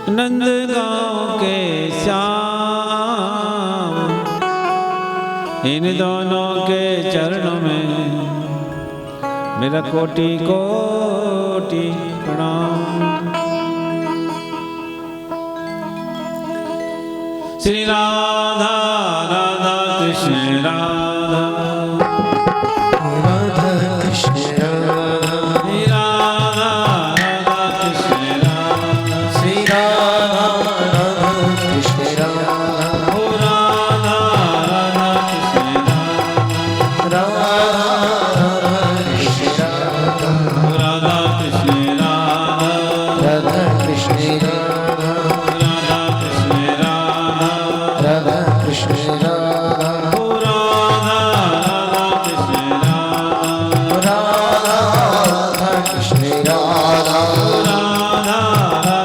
नंद गांव के श्याम, इन दोनों के चरणों में मेरा कोटि कोटि प्रणाम। श्री राधा राधा कृष्ण राधा राधा कृष्ण राधा राधा राधा कृष्ण राधा श्री राधा राधा कृष्ण राधा हो राधा राधा कृष्ण राधा राधा कृष्ण राधा राधा राधा कृष्ण राधा राधा कृष्ण राधा राधा कृष्ण राधा राधा कृष्ण राधा हो राधा राधा कृष्ण राधा राधा कृष्ण राधा राधा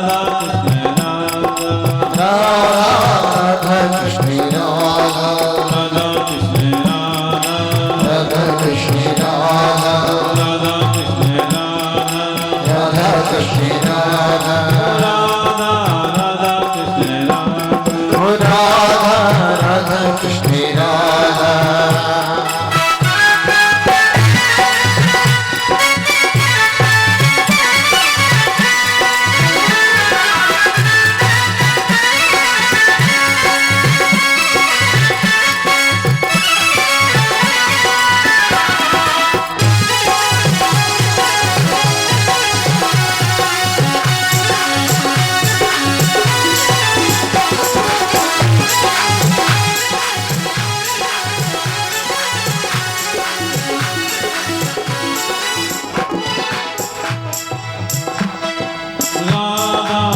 राधा कृष्ण राधा राधा कृष्ण राधा राधा कृष्ण राधा राधा कृष्ण राधा राधा कृष्ण राधा राधा कृष्ण राधा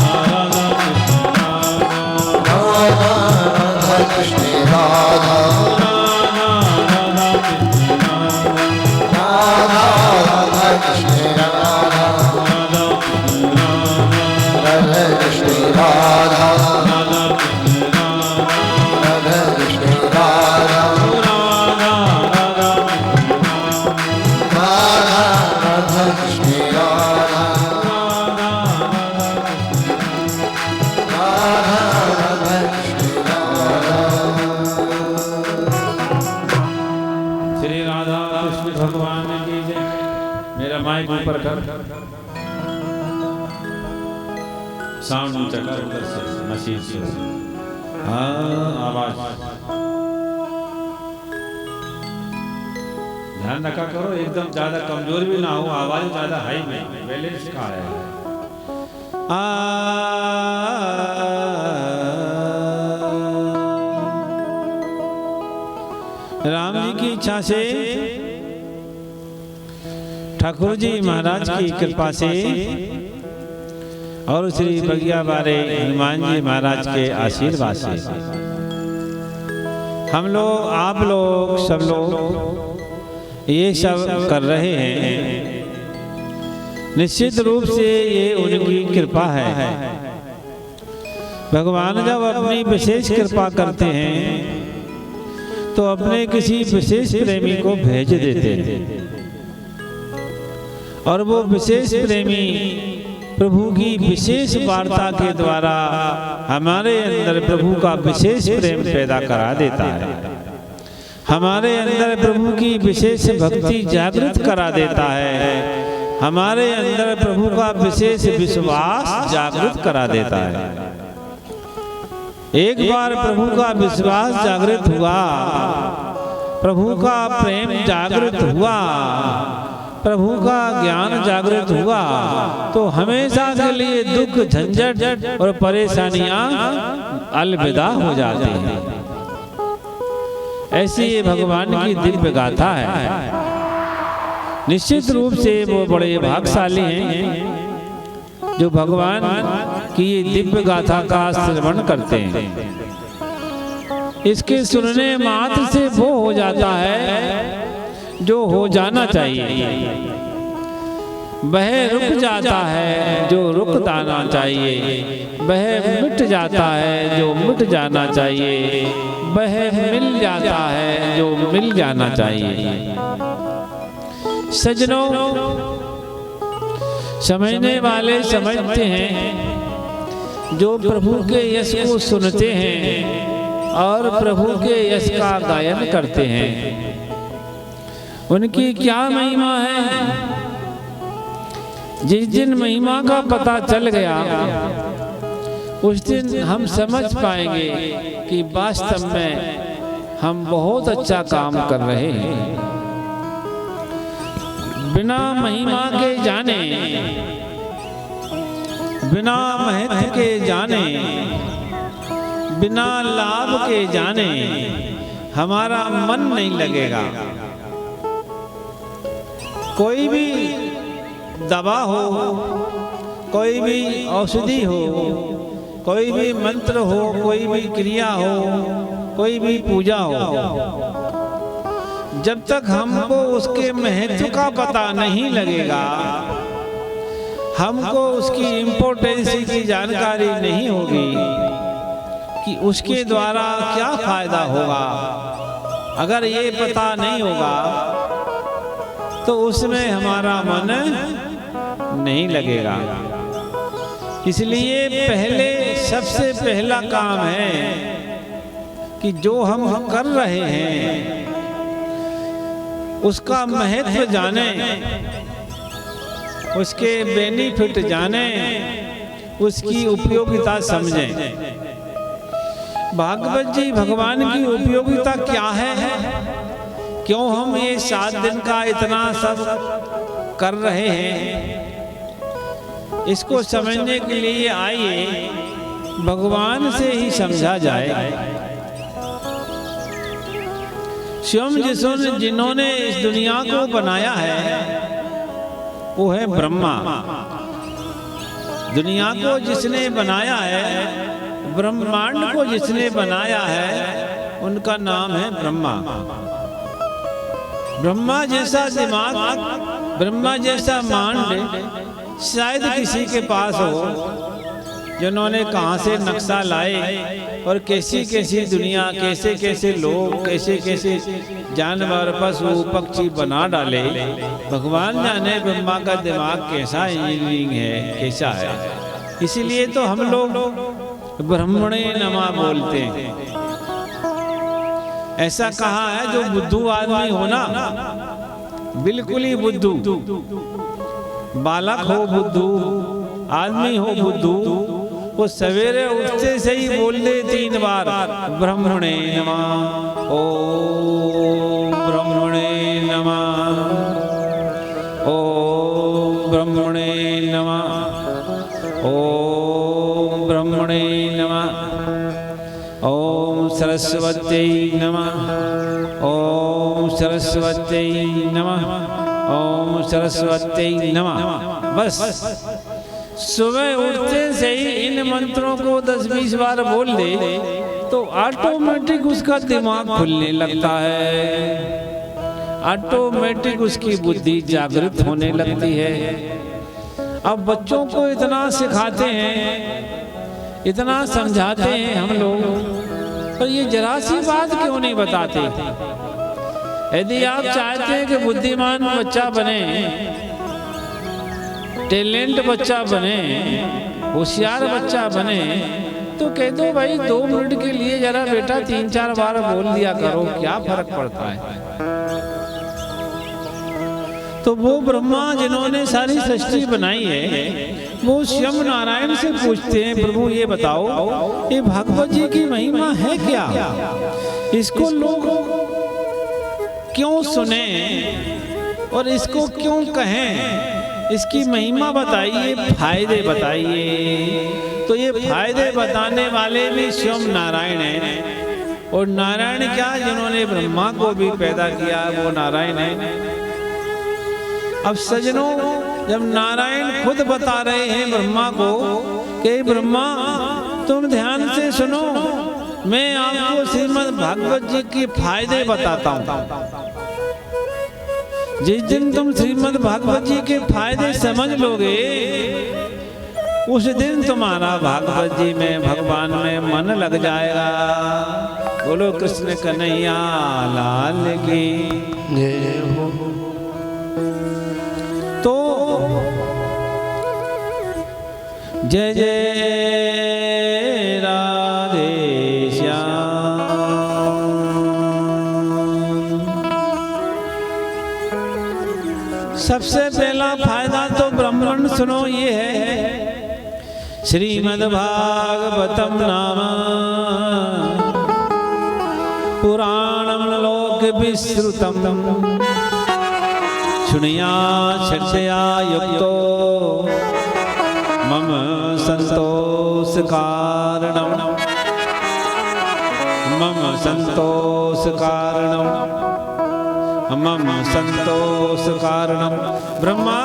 राधा राधा कृष्ण राधा हो राधा राधा कृष्ण राधा राधा कृष्ण राधा राधा कृष्ण राधा राधा कृष्ण राधा राधा कृष्ण राधा राधा कृष्ण राधा राधा कृष्ण राधा श्री राधा कृष्ण भगवान की जय। मेरा माइक ऊपर कर, साउंड ऊंचा कर उधर से मशीन से। हाँ आवाज ध्यान रखा करो, एकदम ज्यादा कमजोर भी ना हो, आवाज ज्यादा हाई में बैलेंस का है। राम जी की इच्छा से, ठाकुर जी महाराज की कृपा से और श्री बगिया बारे हनुमान जी महाराज के आशीर्वाद से हम लोग, आप लोग, सब लोग ये सब कर रहे हैं। निश्चित रूप से ये उनकी कृपा है। भगवान जब अपनी विशेष कृपा करते हैं तो अपने किसी विशेष प्रेमी को भेज देते हैं और वो विशेष प्रेमी प्रभु की विशेष वार्ता के द्वारा हमारे अंदर प्रभु का विशेष प्रेम पैदा करा देता है, हमारे अंदर प्रभु की विशेष भक्ति जागृत करा देता है, हमारे अंदर प्रभु का विशेष विश्वास जागृत करा देता है। एक बार प्रभु का विश्वास जागृत हुआ, प्रभु का प्रेम जागृत हुआ, प्रभु का ज्ञान जागृत हुआ तो हमेशा के लिए दुख, झंझट और परेशानियां अलविदा हो जाती हैं। ऐसी ये भगवान की दिव्य गाथा है। निश्चित रूप से वो बड़े भाग्यशाली हैं जो भगवान की ये दिव्य गाथा का श्रवण करते हैं। इसके सुनने मात्र से वो हो जाता है जो हो जाना चाहिए, वह रुक जाता है जो रुक जाना चाहिए, वह मिट जाता है जो मिट जाना चाहिए, वह मिल जाता है जो मिल जाना चाहिए। सजनों, समझने वाले समझते हैं जो प्रभु के यश को सुनते हैं और प्रभु के यश का गायन करते हैं, उनकी क्या महिमा है। जिस दिन महिमा का पता चल गया उस दिन हम समझ पाएंगे कि वास्तव में हम बहुत अच्छा काम कर रहे हैं। बिना महिमा के जाने, बिना महत्व के जाने, बिना लाभ के जाने हमारा मन नहीं लगेगा। कोई भी दवा हो, कोई भी औषधि हो, कोई भी मंत्र हो, कोई भी क्रिया हो, कोई भी पूजा हो, जब तक हमको उसके महत्व का पता नहीं लगेगा, हमको उसकी इम्पोर्टेंस की जानकारी नहीं होगी कि उसके द्वारा क्या फायदा होगा, अगर ये पता नहीं होगा तो उसमें हमारा मन नहीं लगेगा। इसलिए पहले सबसे पहला काम है कि जो हम कर रहे हैं उसका महत्व जाने, उसके बेनिफिट जाने, उसकी उपयोगिता समझें। भागवत जी भगवान की उपयोगिता क्या है, क्यों हम ये 7 दिन का इतना सब कर रहे हैं, इसको समझने के लिए आइए भगवान से ही समझा जाए। स्वयं जिन्होंने इस दुनिया को बनाया है वो है ब्रह्मा। दुनिया को जिसने बनाया है, ब्रह्मांड को जिसने बनाया है, उनका नाम है ब्रह्मा। ब्रह्मा जैसा दिमाग, ब्रह्मा जैसा माइंड शायद किसी के पास हो, जिन्होंने कहाँ से नक्शा लाए और कैसी कैसी दुनिया, कैसे कैसे लोग, कैसे कैसे जानवर, पशु पक्षी बना डाले। भगवान जाने ब्रह्मा का दिमाग कैसा इंजीनियरिंग है, कैसा है। इसीलिए तो हम लोग ब्रह्मणे नमः बोलते हैं। ऐसा कहा है जो बुद्धू आदमी हो ना, बिल्कुल ही बुद्धू, बालक हो बुद्धू, आदमी हो बुद्धू, वो सवेरे उठते से ही बोल दे 3 बार ब्रह्मणे नमः, ओम ब्रह्मणे नमः, ओम ब्रह्मणे नमः, ओम ब्रह्मणे नमः, ओम सरस्वत्यै नमः, ओम सरस्वत्यै नमः, ओम सरस्वत्यै नमः। बस सुबह उठते से ही इन मंत्रों को 10-20 बार बोल दे तो ऑटोमेटिक उसका दिमाग खुलने लगता है, ऑटोमेटिक उसकी बुद्धि जागृत होने लगती है। अब बच्चों को इतना सिखाते हैं, इतना समझाते हैं हम लोग, पर ये जरा सी बात क्यों नहीं बताते। यदि आप चाहते हैं कि बुद्धिमान बच्चा बने, टैलेंट बच्चा बने, होशियार बच्चा बने, तो कह दो भाई 2 मिनट के लिए जरा बेटा 3-4 बार बोल दिया करो, क्या फर्क पड़ता है। तो वो ब्रह्मा जिन्होंने सारी सृष्टि बनाई है, वो स्वयं नारायण से पूछते हैं, प्रभु ये बताओ ये भागवत जी की महिमा है क्या, इसको लोग क्यों सुने और इसको क्यों कहें, इसकी महिमा बताइए, फायदे बताइए। तो ये फायदे बताने वाले भी स्वयं नारायण हैं। और नारायण क्या, जिन्होंने ब्रह्मा को भी पैदा किया वो नारायण है। अब सजनों, जब नारायण खुद बता रहे हैं ब्रह्मा को कि ब्रह्मा तुम ध्यान से सुनो, मैं आपको श्रीमद् भागवत जी के फायदे बताता हूँ। जिस दिन तुम श्रीमद् भागवत जी के फायदे समझ लोगे, उस दिन तुम्हारा भागवत जी में, भगवान में मन लग जाएगा। बोलो कृष्ण कन्हैया लाल की जय हो। तो जय जय सबसे पहला फायदा तो ब्राह्मण सुनो ये है, श्रीमद्भागवतम नाम पुराणम लोक विश्रुतम शुणिया श्रद्धया युक्तो मम संतोष कारणम मम संतोष कारणम मम संतोष कारणम। ब्रह्मा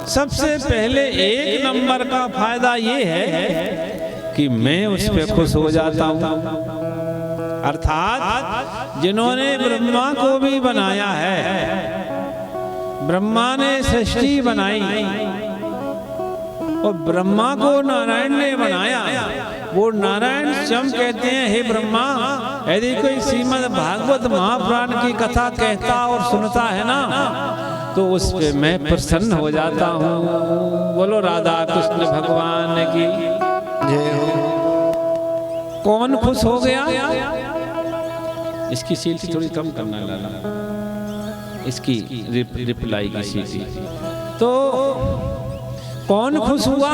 सबसे पहले एक नंबर का फायदा ये है कि मैं उस पर खुश हो जाता हूँ। अर्थात जिन्होंने ब्रह्मा को भी बनाया है, ब्रह्मा ने सृष्टि बनाई और ब्रह्मा को नारायण ने बनाया, वो नारायण स्वयं कहते हैं, हे ब्रह्मा, यदि कोई श्रीमद् भागवत महापुराण की कथा कहता और सुनता है ना, तो उस पे मैं प्रसन्न हो जाता हूँ। बोलो राधा कृष्ण भगवान की जय हो। कौन खुश हो गया? इसकी सीटी थोड़ी कम करना लाला, इसकी रिप्लाई की सीटी। तो कौन खुश हुआ?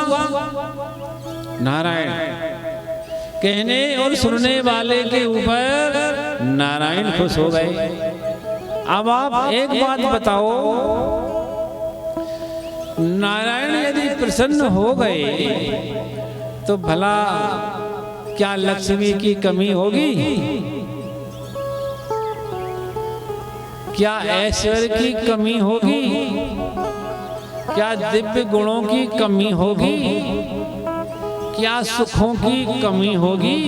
नारायण। कहने और सुनने वाले के ऊपर नारायण खुश हो गए। अब आप एक बात बताओ, नारायण यदि प्रसन्न हो गए तो भला क्या लक्ष्मी की कमी होगी? क्या ऐश्वर्य की कमी होगी? क्या दिव्य गुणों की कमी होगी? क्या सुखों की कमी होगी?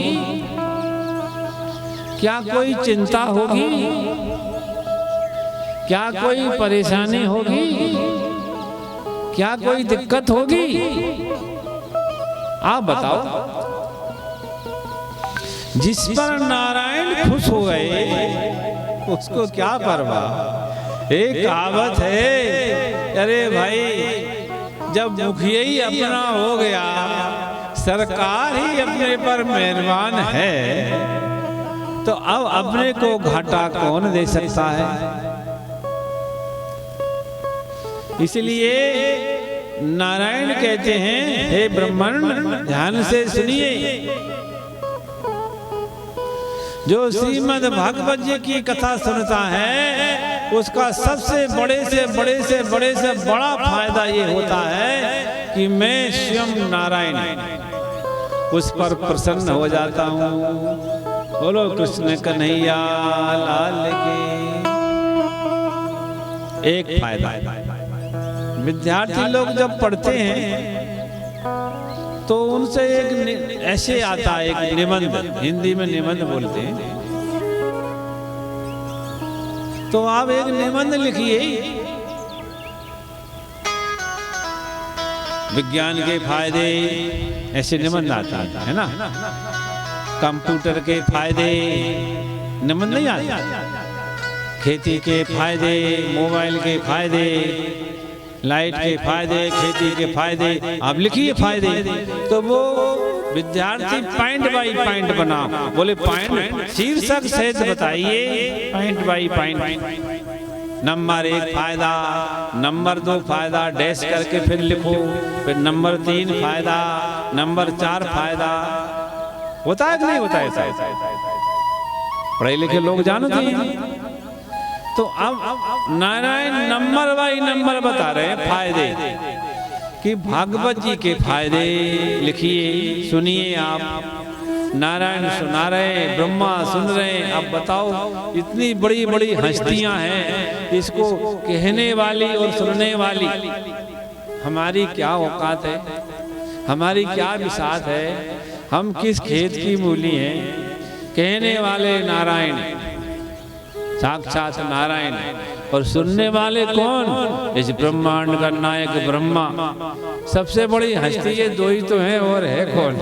क्या कोई चिंता होगी? क्या कोई परेशानी होगी? क्या कोई दिक्कत होगी? आप बताओ। जिस पर नारायण खुश हो गए उसको क्या परवाह। एक कहावत है, अरे भाई जब मुखिया ही अपना हो गया, सरकार ही अपने पर मेहरबान है, तो अब अपने को घाटा कौन दे सकता है। इसलिए नारायण कहते हैं, हे ब्राह्मण ध्यान से सुनिए, जो श्रीमद् भागवत जी की कथा सुनता है उसका सबसे बड़े से बड़ा फायदा ये होता है कि मैं स्वयं नारायण उस पर प्रसन्न हो जाता हूँ। बोलो कृष्ण कन्हैया लाल की। एक फायदा, विद्यार्थी लोग जब पढ़ते हैं तो उनसे एक ऐसे आता है, एक निबंध, हिंदी में निबंध बोलते हैं, तो आप एक निबंध लिखिए, विज्ञान के फायदे, ऐसे निबंध आता है ना। कंप्यूटर के फायदे निबंध नहीं आता, खेती के फायदे, मोबाइल के फायदे, लाइट के फायदे, खेती के फायदे, आप लिखिए फायदे। तो वो विद्यार्थी पॉइंट बाई पॉइंट बना, बोले पॉइंट शीर्षक सहित बताइए, पॉइंट बाई पॉइंट। नंबर 1 फायदा, नंबर 2 फायदा, डैश करके फिर लिखो, फिर नंबर 3 फायदा, नंबर 4 फायदा। होता है कि नहीं होता है? पढ़े लिखे लोग जानते हैं। तो अब नारायण नंबर बाई नंबर बता रहे हैं फायदे, कि भागवत जी के फायदे लिखिए, सुनिए आप। नारायण सुना रहे, ब्रह्मा सुन रहे। अब बताओ, इतनी बड़ी बड़ी हस्तियां हैं, इसको कहने वाली और सुनने वाली हमारी क्या औकात है, हमारी क्या बिसात है, हम किस खेत की मूली हैं। कहने वाले नारायण, साक्षात नारायण, और सुनने वाले कौन? इस ब्रह्मांड का नायक ब्रह्मा। सबसे बड़ी हस्ती ये 2 ही तो हैं, और है कौन?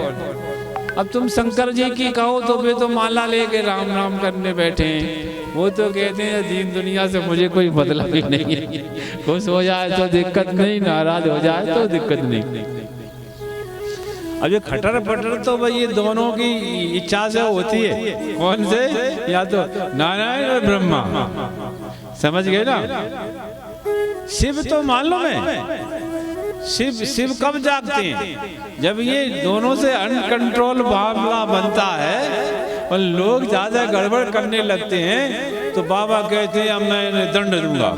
अब तुम शंकर जी की कहो तो वे तो माला लेके राम राम करने बैठे हैं। वो तो कहते हैं दीन दुनिया से मुझे कोई मतलब ही नहीं है, खुश हो जाए तो दिक्कत नहीं, नाराज हो जाए तो दिक्कत नहीं। अब ये खटर पटर तो भाई ये दोनों की इच्छा से होती है। कौन से? या तो नारायण और ब्रह्मा। समझ गए ना? शिव तो मालूम है, शिव कब जागते हैं? जब ये दोनों से अनकंट्रोल मामला बनता है और लोग ज्यादा गड़बड़ करने लगते हैं तो बाबा कहते हैं अब मैं इन्हें दंड दूंगा।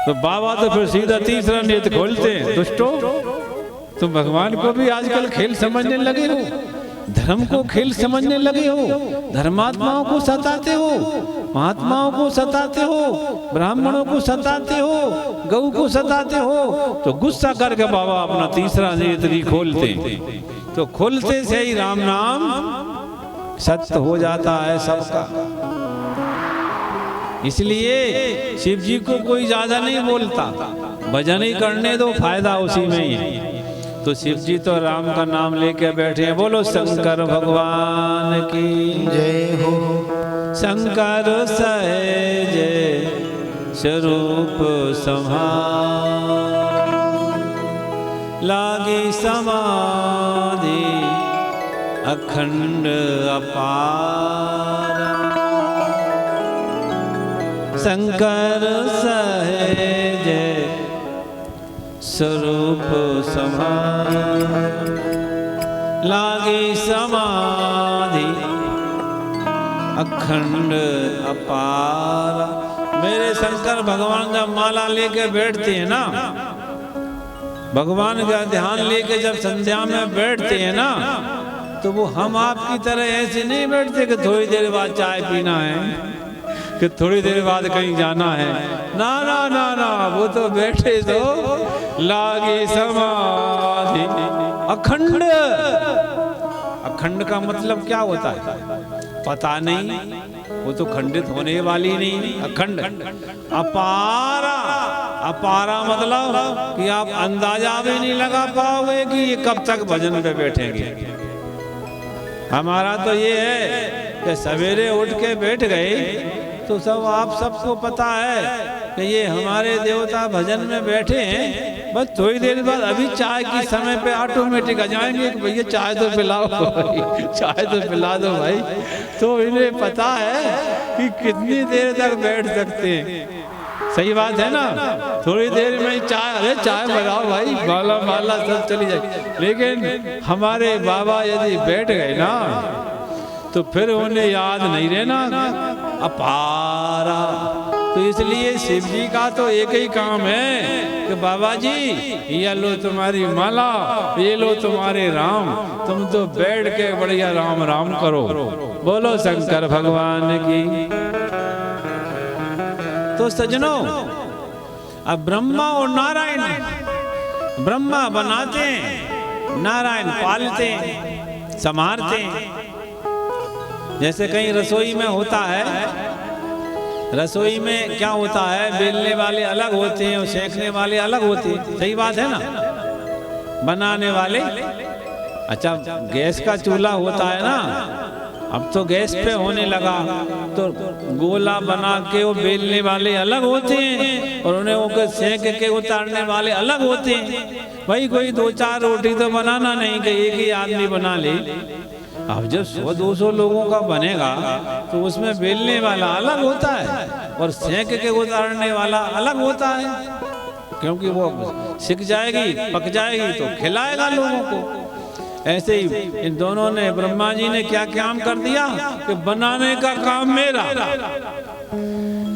तो बाबा तो फिर सीधा तीसरा नेत्र खोलते हैं, दुष्टो तुम भगवान को भी आजकल खेल समझने लगे हो, धर्म को खेल समझने लगे हो, धर्मात्माओं को सताते हो, महात्माओं को सताते हो, ब्राह्मणों को सताते हो, गऊ को सताते हो। तो गुस्सा करके बाबा अपना तीसरा नेत्र ही खोलते, तो खोलते से ही राम नाम सत्य हो जाता है सबका। इसलिए शिव जी को कोई ज्यादा नहीं बोलता, भजन ही करने दो, फायदा उसी में ही है। तो शिव जी तो राम का नाम लेके बैठे हैं। बोलो शंकर भगवान की जय हो। शंकर सहज स्वरूप संहार, लागी समाधि अखंड अपार। शंकर सहज स्वरूप समार, लागी समाधि अखंड अपार। मेरे शंकर भगवान जब माला लेके बैठते हैं ना, भगवान का ध्यान लेके जब संध्या में बैठते हैं ना, तो वो हम आपकी तरह ऐसे नहीं बैठते कि थोड़ी देर बाद चाय पीना है, कि थोड़ी देर बाद कहीं जाना है। ना ना ना ना, वो तो बैठे तो लागी समाधि अखंड। अखंड का मतलब क्या होता है पता नहीं, वो तो खंडित होने वाली नहीं। अखंड। अपारा, अपारा मतलब कि आप अंदाजा भी नहीं लगा पाओगे कि ये कब तक भजन पे बैठेंगे। हमारा तो ये है कि सवेरे उठ के बैठ गए तो सब आप सबको पता है कि ये हमारे देवता भजन में बैठे हैं, बस थोड़ी देर बाद अभी चाय की समय पे ऑटोमेटिक आ जाएंगे कि भैया चाय तो पिलाओ भाई, चाय तो पिला दो भाई। तो इन्हें पता है कि कितनी देर तक बैठ सकते हैं। सही बात है ना, थोड़ी देर में चाय, अरे चाय बनाओ भाई, माला माला सब चली जाए। लेकिन हमारे बाबा यदि बैठ गए ना तो फिर उन्हें याद नहीं रहना अपारा। तो इसलिए शिव जी का तो एक ही काम है कि बाबा जी ये लो तुम्हारी माला, ये लो तुम्हारे राम, तुम तो बैठ के बढ़िया राम राम करो। बोलो शंकर भगवान की। तो सजनों, अब ब्रह्मा और नारायण, ब्रह्मा बनाते हैं, नारायण पालते हैं, संभालते हैं। जैसे कहीं रसोई में होता है, रसोई में क्या होता है, बेलने वाले अलग होते हैं और सेकने वाले अलग होते हैं। सही बात है ना, बनाने वाले। अच्छा, गैस का चूल्हा होता है ना, अब तो गैस पे होने लगा, तो गोला बना के वो बेलने वाले अलग होते हैं और उन्हें वो सेक के उतारने वाले अलग होते हैं। भाई कोई 2-4 रोटी तो बनाना नहीं कि एक ही आदमी बना ले। अब जब 100-200 लोगों का बनेगा तो उसमें बेलने वाला अलग होता है और सेक के उतारने वाला अलग होता है, क्योंकि वो सिक जाएगी, पक जाएगी तो खिलाएगा लोगों को। ऐसे ही इन दोनों ने, ब्रह्मा जी ने क्या काम कर दिया कि बनाने का काम मेरा,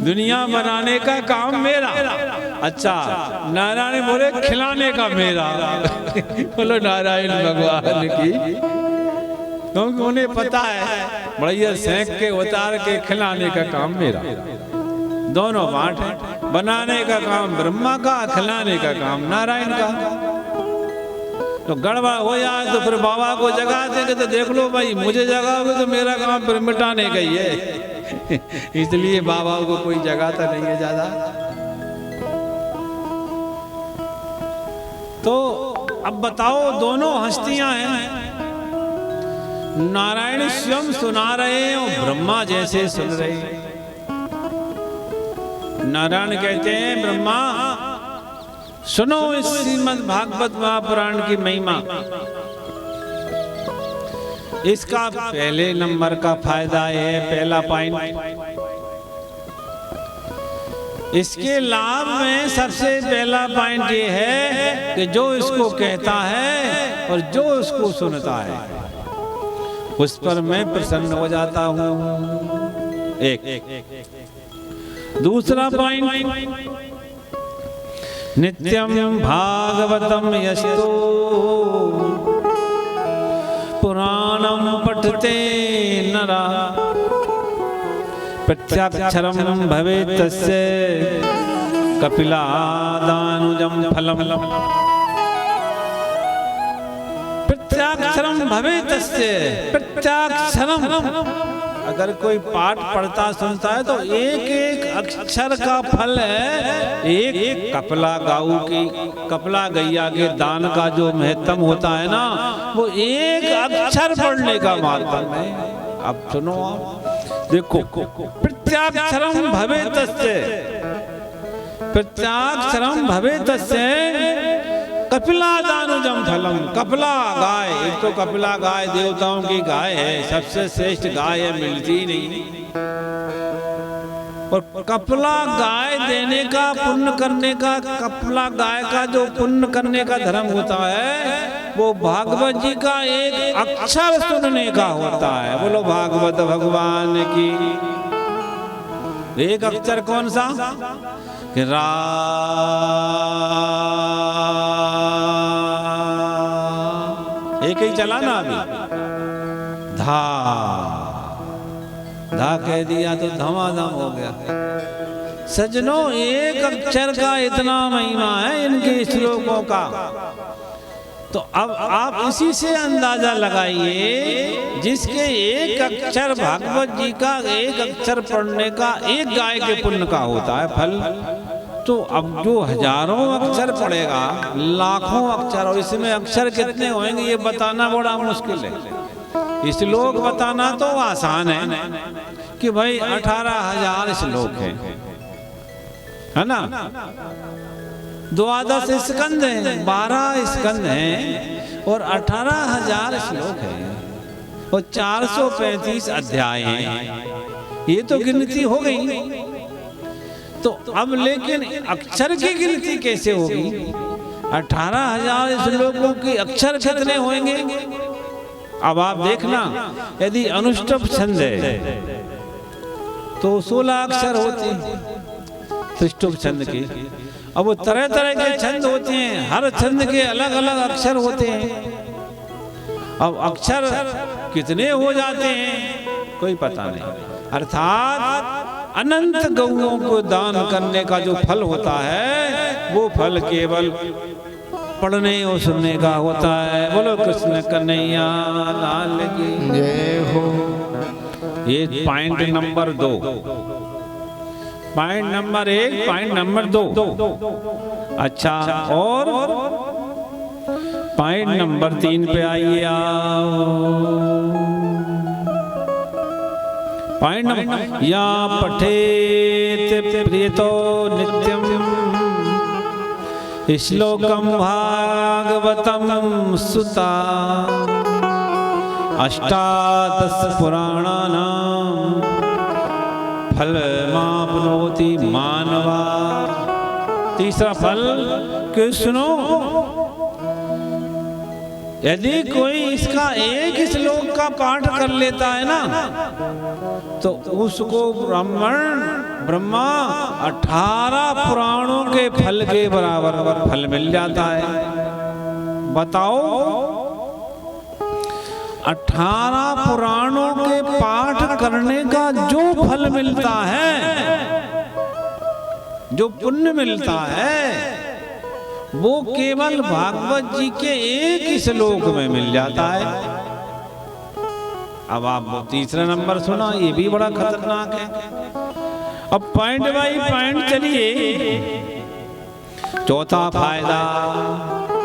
दुनिया बनाने का काम मेरा। अच्छा, नारायण बोले खिलाने का मेरा। बोलो नारायण भगवान की। क्योंकि उन्हें पता है बढ़िया सेक के उतार के खिलाने का काम मेरा। दोनों बांट है, बनाने का काम ब्रह्मा का, खिलाने का काम नारायण का। तो गड़बड़ हो जाए तो फिर बाबा को जगा देंगे तो देख लो भाई, मुझे जगाओगे तो मेरा काम फिर मिटाने का ही है। इसलिए बाबा को कोई जगाता नहीं है ज्यादा। तो अब बताओ, दोनों हस्तियां हैं, नारायण स्वयं सुना रहे हैं और ब्रह्मा जैसे सुन रहे हैं। नारायण कहते हैं ब्रह्मा सुनो इस श्रीमद् भागवत महापुराण की महिमा। इसका पहले नंबर का फायदा है, पहला पॉइंट इसके लाभ में सबसे पहला पॉइंट ये है कि जो इसको कहता है और जो इसको सुनता है उस पर मैं प्रसन्न हो जाता हूं। एक दूसरा पॉइंट, नित्यम भागवतम यस्तो पुराणम पठते नरा प्रत्याक्षरम भवेत् तस्य कपिलादानुजं फलम। प्रत्याक्षरम भवेत् तस्य, प्रत्याक्षरम, अगर कोई पाठ पढ़ता सुनता है तो एक एक अक्षर का फल है। एक कपला गाऊ की, कपला गैया के दान का जो महत्व होता है ना, वो एक अक्षर पढ़ने का माध्यम है। अब सुनो, देखो, प्रत्याक्षरम भवेत् तस्य, प्रत्याक्षरम भवेत् तस्य कपिलादानुजं फलम। कपिला गाय, एक तो कपिला गाय देवताओं की गाय है, सबसे श्रेष्ठ गाय है, मिलती नहीं। और कपिला गाय देने का, पुण्य करने का, कपिला गाय का जो पुण्य करने का धर्म होता है वो भागवत जी का एक अक्षर सुनने का होता है। बोलो भागवत भगवान की। एक अक्षर कौन सा? कि एक ही चला ना अभी, धा धा कह दिया तो धमाधम हो गया। सजनों, एक अक्षर का इतना महिमा है इनके श्लोकों का। तो अब आप इसी से अंदाजा लगाइए, जिसके एक अक्षर भागवत जी का एक अक्षर पढ़ने का एक गाय के पुण्य का होता है फल, तो अब जो हजारों अक्षर पढ़ेगा, लाखों अक्षर, और इसमें अक्षर कितने होंगे ये बताना बड़ा मुश्किल है। श्लोक बताना तो आसान है कि भाई 18,000 श्लोक है ना, 12 स्कंद हैं, 12 स्कंद हैं और 18,000 श्लोक हैं और 435 अध्याय हैं। ये तो गिनती हो गई। तो अब लेकिन अक्षर की गिनती कैसे होगी? 18,000 श्लोकों की अक्षर कितने होंगे? अब आप देखना, यदि अनुष्टुप छंद है तो 16 अक्षर होते हैं त्रिष्टुप छंद के। अब वो तरह तरह के छंद होते हैं, हर छंद के अलग अलग अक्षर होते हैं। अब अक्षर कितने हो जाते हैं कोई पता नहीं। अर्थात अनंत गौओं को दान करने का जो फल होता है वो फल केवल पढ़ने और सुनने का होता है। बोलो कृष्ण कन्हैया लाल की जय हो। ये point number 2, point number 1, point number 2। अच्छा, और पॉइंट नंबर 3 पे आइए आओ। पॉइंट नंबर, या पठेत प्रियतो नित्यम श्लोकम भागवतम सुता अष्टादश पुराणानां फलमाप्नोति मानवा। तीसरा फल कि सुनो, यदि कोई इसका एक श्लोक का पाठ कर लेता है ना, तो उसको ब्रह्मा 18 पुराणों के फल के बराबर फल मिल जाता है। बताओ, 18 पुराणों के पाठ करने का जो फल मिलता है, जो पुण्य मिलता है, वो केवल भागवत जी के एक श्लोक में मिल जाता है। अब आप तीसरा नंबर सुना, ये भी बड़ा खतरनाक है। अब पॉइंट बाई पॉइंट चलिए। चौथा फायदा,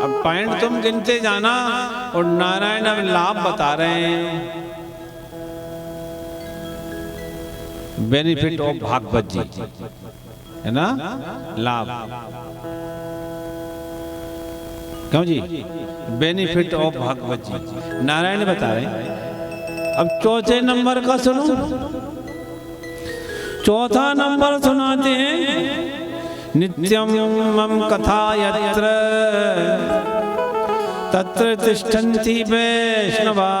अब पॉइंट तुम गिनते जाना और नारायण अब लाभ बता रहे हैं। बेनिफिट ऑफ भागवत जी, है ना, लाभ। क्यों जी? बेनिफिट ऑफ भागवत जी नारायण बता रहे हैं। अब चौथे नंबर का सुनो। चौथा नंबर सुनाते हैं, नित्यम मम कथा यत्र तत्र तिष्ठन्ति वैष्णवा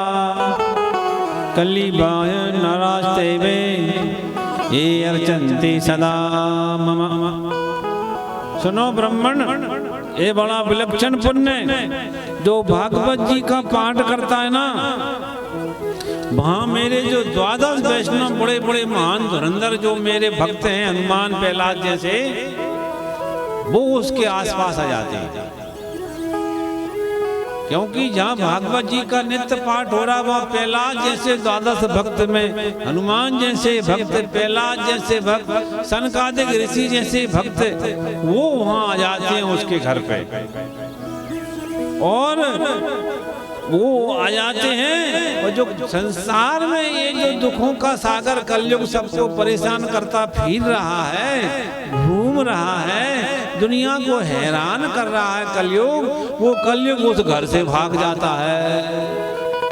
कलिबाय नरास्तेवे ये अर्चन्ति सदा मम। सुनो ब्राह्मण, ये बड़ा विलक्षण पुण्य जो भागवत जी का पाठ करता है ना, वहाँ मेरे जो 12 वैष्णव बड़े बड़े महान धुरंधर जो मेरे भक्त हैं, हनुमान प्रहलाद जैसे, वो उसके आसपास आ जाते हैं। क्योंकि जहाँ भागवत जी का नित्य पाठ हो रहा, वहाँ प्रहलाद जैसे 12 भक्त में, हनुमान जैसे भक्त, प्रहलाद जैसे भक्त, सनकादिक ऋषि जैसे भक्त, वो वहाँ आ जाते हैं उसके घर पे, और वो आ जाते हैं। और जो संसार में ये जो दुखों का सागर कलयुग सबको परेशान करता फिर रहा है, घूम रहा है, दुनिया को हैरान कर रहा है कलयुग, वो कलयुग उस घर से भाग जाता है।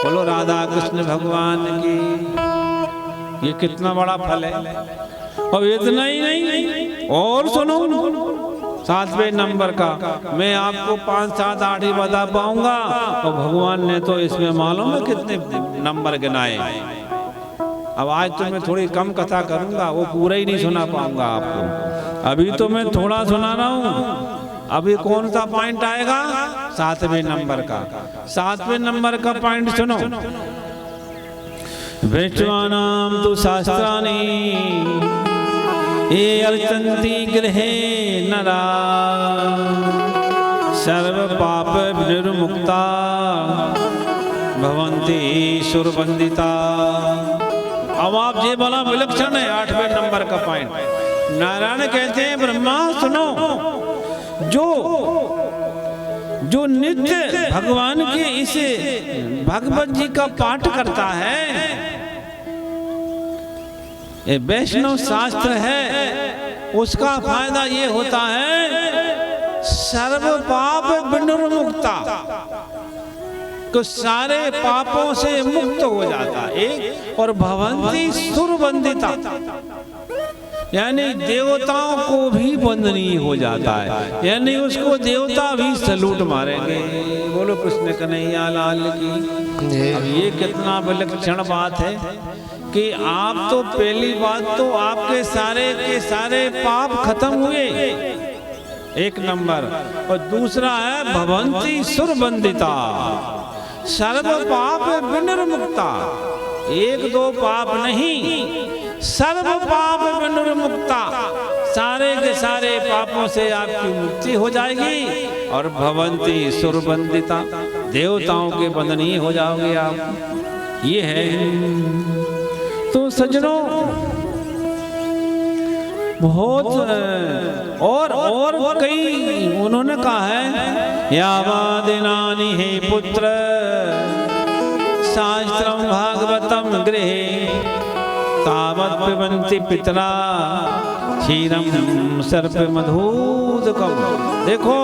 बोलो राधा कृष्ण भगवान की। ये कितना बड़ा फल है। और इतना ही नहीं, और सुनो 7वें नंबर का, मैं आपको 5, 7, 8 ही बता पाऊंगा, और भगवान ने तो इसमें मालूम है कितने नंबर गिनाए। अब आज तो मैं थोड़ी कम कथा करूंगा, वो पूरा ही नहीं सुना पाऊंगा आपको। अभी तो मैं थोड़ा सुना रहा हूँ। अभी कौन सा पॉइंट आएगा? 7वें नंबर का। 7वें नंबर का पॉइंट सुनो, वैष्णवानां तु शास्त्राणि ये अर्चन्ति गृहे नरा सर्व पाप निर्मुक्ता भवन्ति सुरवंदिता। अब आप ये बड़ा विलक्षण है 8वें नंबर का पॉइंट। नारायण कहते हैं ब्रह्मा सुनो, जो नित्य भगवान के इस भगवत जी का पाठ करता है, ये वैष्णव शास्त्र है, उसका फायदा ये होता है सर्व पाप विनिर्मुक्ता, तो सारे पापों से मुक्त हो जाता है। और भवंती सुरवंदिता, यानी देवताओं को भी वंदनीय हो जाता है, यानी उसको देवता भी सलूट मारेंगे। बोलो कृष्ण कन्हैया लाल की। अब ये कितना विलक्षण बात है कि आप तो पहली बात तो आपके सारे के सारे पाप खत्म हुए, एक नंबर। और दूसरा है भवंती सुरवंदिता, सर्व पाप विनिर्मुक्ता। 1-2 पाप नहीं, सर्व पाप विनिर्मुक्ता, सारे के सारे पापों से आपकी मुक्ति हो जाएगी। और भवंती सुरवंदिता, देवताओं के वंदनीय हो जाओगे आप। ये है। तो सज्जनों, बहुत और कई उन्होंने कहा है, यावादिनानि हे पुत्र शास्त्रम भागवतम गृहे तावत् पिबन्ति पितरा क्षीरम सर्प मधुदकम। देखो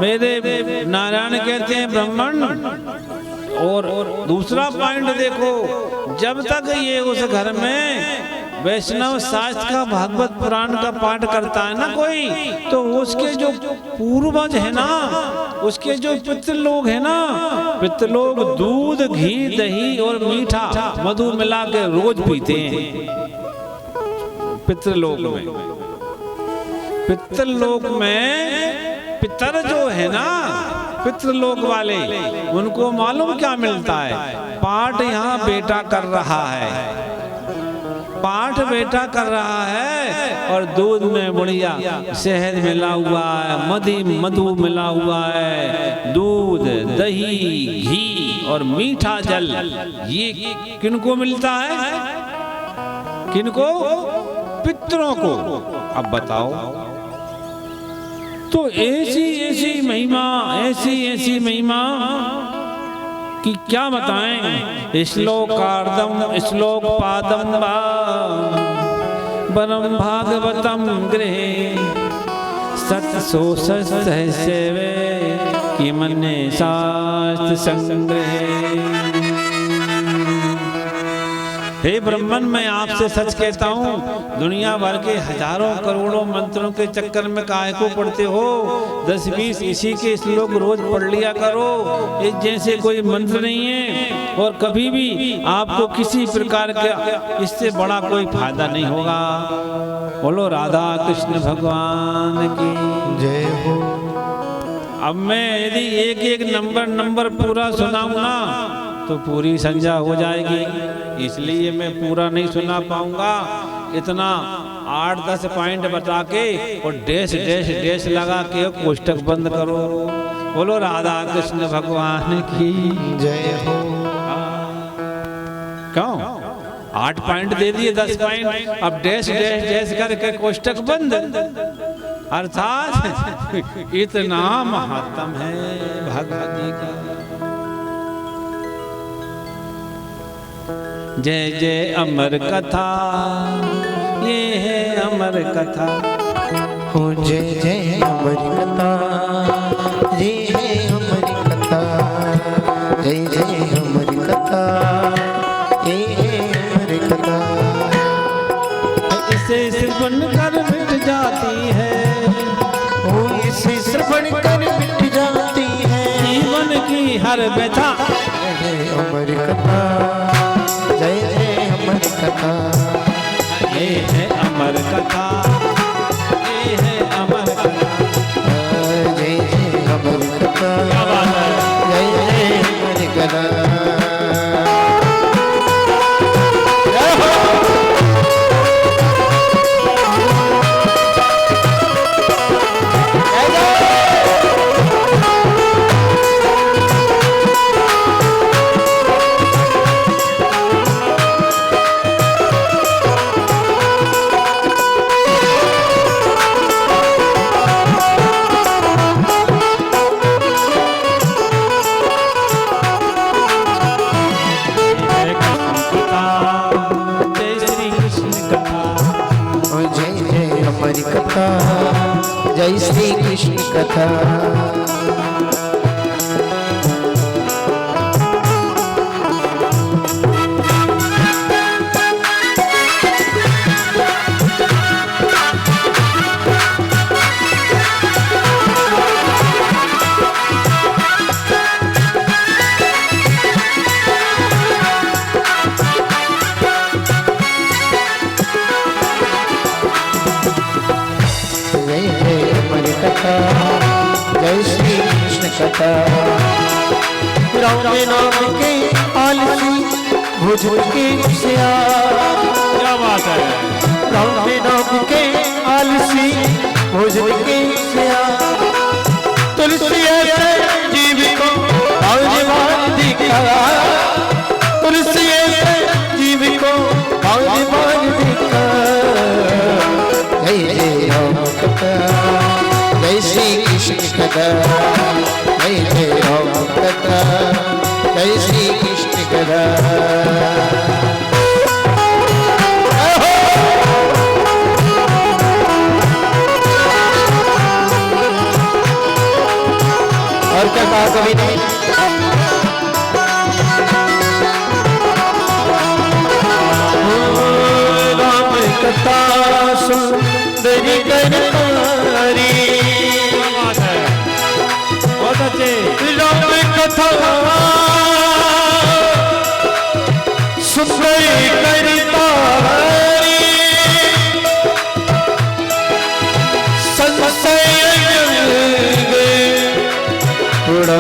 मेरे नारायण कहते हैं ब्राह्मण। और दूसरा पॉइंट देखो, जब तक ये उस घर में वैष्णव शास्त्र का भागवत पुराण का पाठ करता है ना कोई, तो उसके जो पूर्वज है ना, उसके जो पितृलोक है ना, पितृलोक दूध घी दही और मीठा मधु मिला के रोज पीते हैं। पितृलोक में पितर जो है ना, पितृलोक वाले, उनको मालूम क्या मिलता है? पाठ यहाँ बेटा कर रहा है, पाठ बेटा कर रहा है, और दूध में बढ़िया शहद मिला हुआ है, मधु मिला हुआ है, दूध दही घी और मीठा जल। ये किनको मिलता है? किनको? पितरों को। अब बताओ, तो ऐसी महिमा कि क्या बताएं। श्लोकार्धम श्लोक पादम वरम भागवतम गृहे सत्सोसहस्रवे कि मन्ये शास्त्र संग्रहे। हे ब्राह्मण, मैं आपसे सच कहता हूँ, दुनिया भर के हजारों करोड़ों मंत्रों के चक्कर में काहे को पढ़ते हो? 10-20 इसी के श्लोक रोज पढ़ लिया करो। इस जैसे कोई मंत्र नहीं है और कभी भी आपको किसी प्रकार का इससे बड़ा कोई फायदा नहीं होगा। बोलो राधा कृष्ण भगवान की जय हो। अब मैं यदि एक एक नंबर पूरा सुनाऊं ना तो पूरी संध्या हो जाएगी, इसलिए मैं पूरा नहीं सुना पाऊंगा। इतना 8-10 पॉइंट बता के और डैश डैश डैश लगा के कोष्टक बंद करो। बोलो राधा कृष्ण भगवान की जय हो। क्यों 8 पॉइंट दे दिए, 10 पॉइंट, अब डैश डैश डैश करके कोष्टक बंद। अर्थात इतना महत्तम है भगवती का। जय जय अमर कथा, ये है अमर कथा। हो जय जय अमर कथा, ये है अमर कथा। जय जय अमर कथा, ये है अमर कथा। इसे श्रवण कर मिट जाती है, हो इसे श्रवण कर मिट जाती है जीवन की हर व्यथा। जय जय अमर कथा, जय जय अमर कथा। ये है अमर कथा, ये है अमर कथा। जय जय अमर कथा, क्या बात है? जय जय अमर कथा। जय श्री कृष्ण कथा। जय श्री कृष्ण कथा। राम नाम के आलसी भुज के सियार। क्या बात है? राम नाम के आलसी भुज के सियार। तुलसी ऐसे जीव को भगवान दिखा। तुलसी ऐसे जीव को भगवान दिखा। जय जय राम कथा, जय श्री कृष्ण कथा। जय जय राम कथा, जय श्री कृष्ण कथा। और क्या कहा कवि ने? राम कथा सुंदरी करतारी। बहुत अच्छे। राम कथा सुंदरी करतारी। संशय उड़ा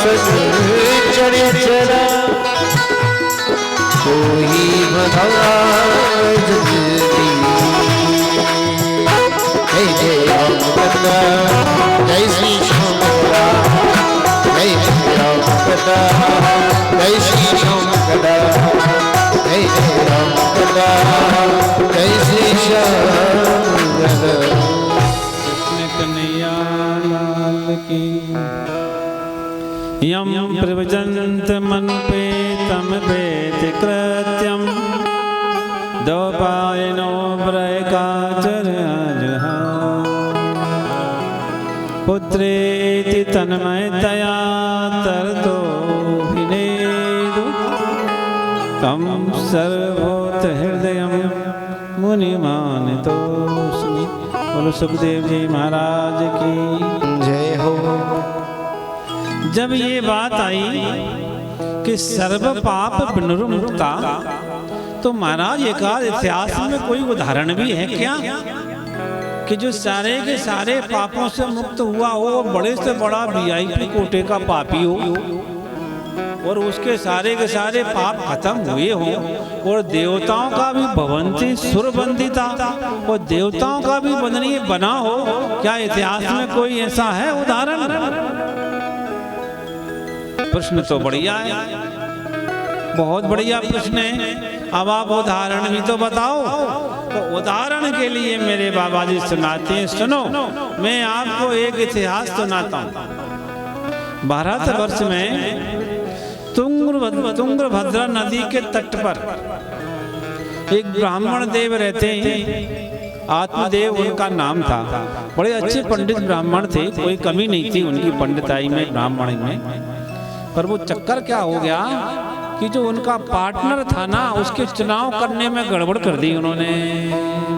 सज चढ़े चला कोई महाराज जय जय राम कथा जय श्री श्याम कथा जय जय राम कथा जय श्री श्याम कथा जय जय राम कथा जय श्री श्याम कथा। कृष्ण कन्हैया लाल की। यम प्रवचंत मन पे तम पेत कृत्यम दोपायनो ब्रयकाचर्यः पुत्रेति तन्मयतया तरतो विनेदु तम सर्वभूत हृदयं मुनिमानतोऽस्मि। बोलो सुखदेव जी महाराज की जय हो। जब ये बात आई कि सर्व पाप विनिर्मुक्ता, तो महाराज एक आध इतिहास में कोई उदाहरण भी है क्या कि जो सारे के सारे पापों से मुक्त हुआ हो, बड़े से बड़ा वीआईपी कोटे का पापी हो और उसके सारे के सारे पाप खत्म हुए हो, और देवताओं का भी भवंती सुरबंदी था और देवताओं का भी बंदनीय बना हो? क्या इतिहास में कोई ऐसा है उदाहरण? प्रश्न तो बढ़िया है, बहुत बढ़िया प्रश्न है। अब आप उदाहरण भी तो बताओ। तो उदाहरण के लिए मेरे बाबा जी सुनाते हैं, सुनो। मैं आपको एक इतिहास सुनाता हूँ। भारतवर्ष में तुंगभद्रा नदी के तट पर एक ब्राह्मण देव रहते हैं, आत्मदेव उनका नाम था। बड़े अच्छे पंडित ब्राह्मण थे, कोई कमी नहीं थी उनकी पंडिताई में, ब्राह्मण में। पर वो चक्कर क्या हो गया कि जो उनका पार्टनर था ना, उसके चुनाव करने में गड़बड़ कर दी उन्होंने।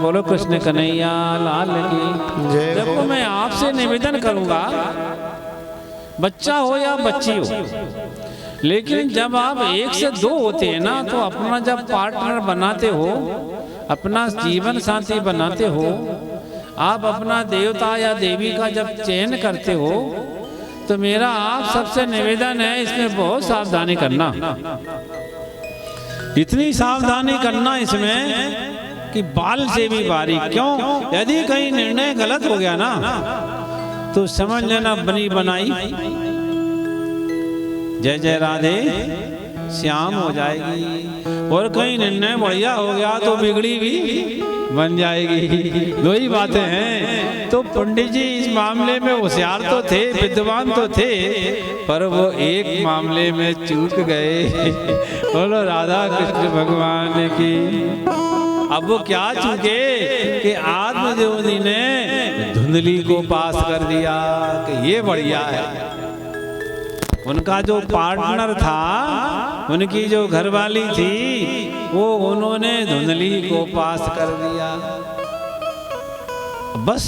बोलो कृष्ण कन्हैया लाल की। देखो मैं आपसे निवेदन करूंगा, बच्चा हो या बच्ची हो, लेकिन जब आप एक से दो होते हैं ना, तो अपना जब पार्टनर बनाते हो, अपना जीवन साथी बनाते हो, आप अपना देवता या देवी का जब चयन करते हो, तो मेरा आप सबसे निवेदन है इसमें बहुत सावधानी करना। इतनी सावधानी करना इसमें कि बाल से भी बारीक। क्यों? यदि कहीं निर्णय गलत हो गया ना, तो समझ लेना बनी बनाई जय जय राधे श्याम हो जाएगी, और कहीं निर्णय बढ़िया हो गया तो बिगड़ी भी बन जाएगी। दो ही बातें हैं। तो पंडित जी इस मामले में होशियार तो थे, विद्वान तो थे, पर वो एक मामले में चूक गए। बोलो राधा कृष्ण भगवान की। अब वो क्या चूके कि आत्मदेव जी ने धुंधली को पास कर दिया कि ये बढ़िया है। उनका जो पार्टनर था, उनकी जो घरवाली थी, वो उन्होंने धुंधली को पास कर दिया। बस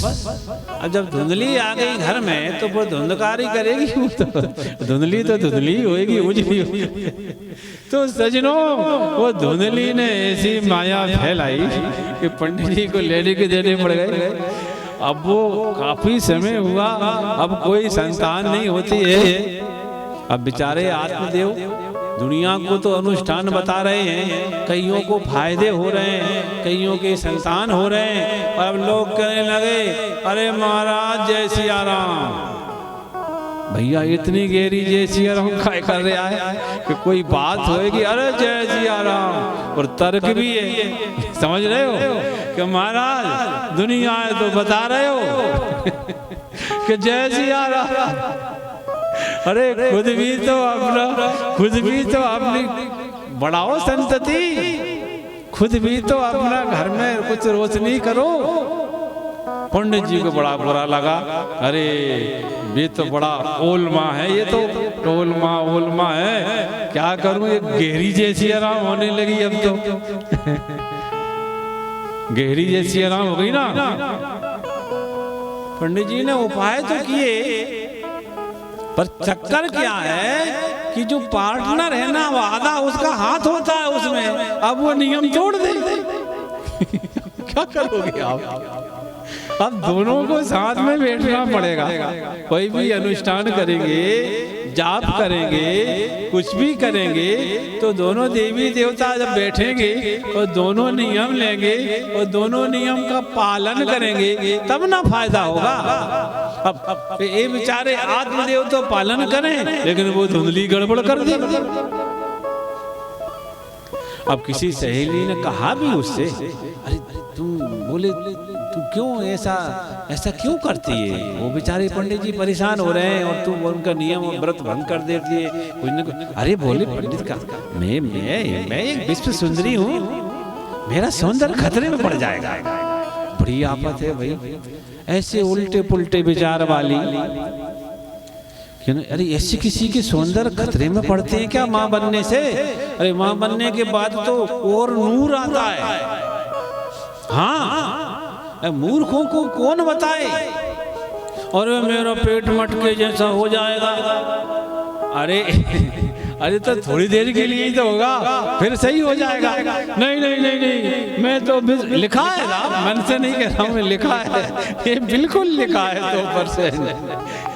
अब जब धुंधली आ गई घर में, तो वो धुंधकारी करेगी, तो धुंधली तो धुंधली होएगी, उजली होगी। तो सजनों, वो धुंधली ने ऐसी माया फैलाई कि पंडित जी को लेने के देने पड़ गए। अब वो काफी समय हुआ, अब कोई संतान नहीं होती है। अब बेचारे आत्मदेव दुनिया को तो अनुष्ठान बता रहे हैं, कईयों को फायदे हो रहे हैं, कईयों के संतान हो रहे हैं, और अब लोग कहने लगे, अरे महाराज जय सिया राम। भैया इतनी गहरी जय सिया राम क्या कर रहा है कि कोई बात होएगी, अरे जय सिया राम, और तर्क भी है। समझ रहे हो कि महाराज दुनिया है तो बता रहे हो कि जय सिया राम। अरे खुद भी तो अपनी बढ़ाओ संतति, खुद भी तो अपना घर में कुछ रोशनी करो। पंडित जी को बड़ा बुरा लगा, अरे ये तो बड़ा ओलमा है, ये तो ओलमा है, क्या करूं, ये गहरी जैसी आराम होने लगी अब तो। गहरी जैसी आराम हो गई ना। पंडित जी ने उपाय तो किए, पर चक्कर क्या है कि जो पार्टनर है ना, वो आधा उसका हाथ होता है उसमें, अब वो नियम तोड़ दे। क्या करोगे आप? अब दोनों को साथ में बैठना पड़ेगा। कोई भी अनुष्ठान करेंगे, जाप करेंगे, कुछ भी करेंगे, तो दोनों देवी देवता जब बैठेंगे और दोनों नियम लेंगे और दोनों नियम का पालन करेंगे, तब ना फायदा होगा। अब ये बेचारे आत्मदेव तो पालन करें, लेकिन वो धुंधली गड़बड़ कर दी। अब किसी सहेली ने कहा भी उससे, अरे तुम बोले तू क्यों ऐसा क्यों करती है? वो बेचारे पंडित जी परेशान हो रहे हैं और तू उनका नियम और व्रत भंग कर देती है कुछ न कुछ। अरे बोले पंडित का मैं एक विश्व सुंदरी हूँ, मेरा सौंदर्य खतरे में पड़ जाएगा। बड़ी आफत है भाई, ऐसे उल्टे पुल्टे विचार वाली। अरे ऐसे किसी के सौंदर्य खतरे में पड़ते हैं क्या माँ बनने से? अरे माँ बनने के बाद तो और नूर आता है। हाँ, मूर्खों को कौन बताए? और मेरा पेट मटके जैसा हो जाएगा। अरे तो थोड़ी देर के लिए ही तो होगा, फिर सही हो जाएगा। नहीं, मैं तो लिखा है ना, मन से नहीं कह रहा हूँ, मैं लिखा है, ये बिल्कुल लिखा है तो ऊपर से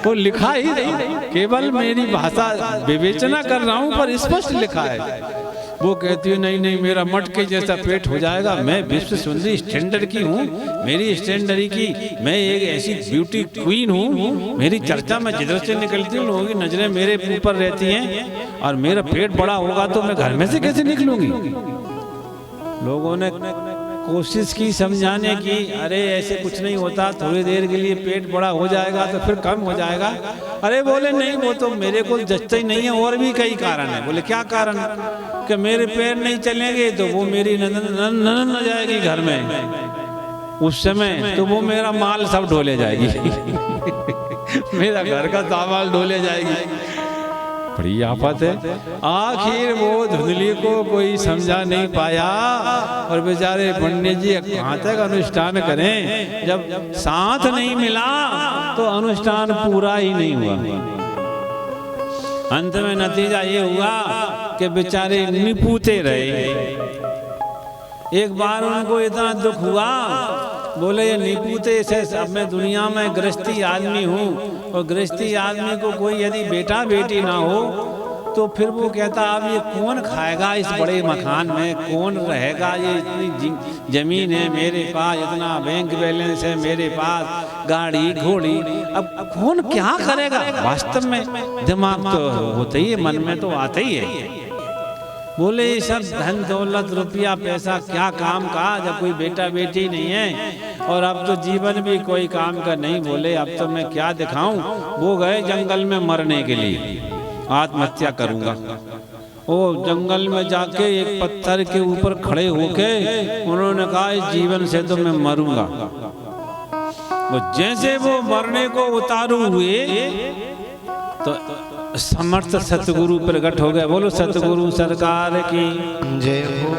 वो लिखा ही नहीं, केवल मेरी भाषा विवेचना कर रहा हूँ, पर स्पष्ट लिखा है। वो कहती है नहीं मेरा मटके जैसा पेट हो जाएगा, मैं विश्व सुंदरी स्टैंडर्ड की हूँ, मेरी स्टैंडर्ड की, मैं एक ऐसी ब्यूटी क्वीन हूँ, मेरी चर्चा में जिधर से निकलती हूँ लोगों की नजरें मेरे ऊपर रहती हैं, और मेरा पेट बड़ा होगा तो मैं घर में से कैसे निकलूंगी? लोगों ने कोशिश की समझाने की, अरे ऐसे कुछ नहीं होता, थोड़ी देर के लिए पेट बड़ा हो जाएगा तो फिर कम हो जाएगा। अरे बोले नहीं, वो तो मेरे को जचता ही नहीं है, और भी कई कारण है। बोले क्या कारण? कि मेरे पैर नहीं चलेंगे तो वो मेरी ननन न जाएगी घर में उस समय, तो वो मेरा माल सब ढोले जाएगी मेरा घर का सामान ढोले जाएगी। बड़ी आफत है। आखिर वो धुंधली को कोई समझा नहीं पाया, और बेचारे पंडित जी कहाँ तक अनुष्ठान करें, जब साथ नहीं मिला तो अनुष्ठान पूरा ही नहीं हुआ। अंत में नतीजा ये हुआ कि बेचारे निपूते रहे। एक बार उनको इतना दुख हुआ, बोले ये निपूते से, अब मैं दुनिया में गृहस्थी आदमी हूँ, और गृहस्थी आदमी को कोई यदि बेटा बेटी ना हो तो फिर वो कहता अब ये कौन खाएगा इस बड़े मकान में, कौन रहेगा, ये इतनी जमीन है मेरे पास, इतना बैंक बैलेंस है मेरे पास, गाड़ी घोड़ी, अब कौन क्या करेगा? वास्तव में दिमाग तो होता ही है, मन में तो आता ही है। बोले ये सब धन दौलत रुपया पैसा क्या काम का, जब कोई बेटा बेटी नहीं है, और अब तो जीवन भी कोई काम का नहीं। बोले अब तो मैं क्या दिखाऊं? वो गए जंगल में मरने के लिए, आत्महत्या करूंगा। वो जंगल में जाके एक पत्थर के ऊपर खड़े होके उन्होंने कहा इस जीवन से तो मैं मरूंगा। वो जैसे वो मरने को उतारू हुए तो समर्थ सतगुरु प्रकट हो गए। बोलो सतगुरु सरकार की जय हो।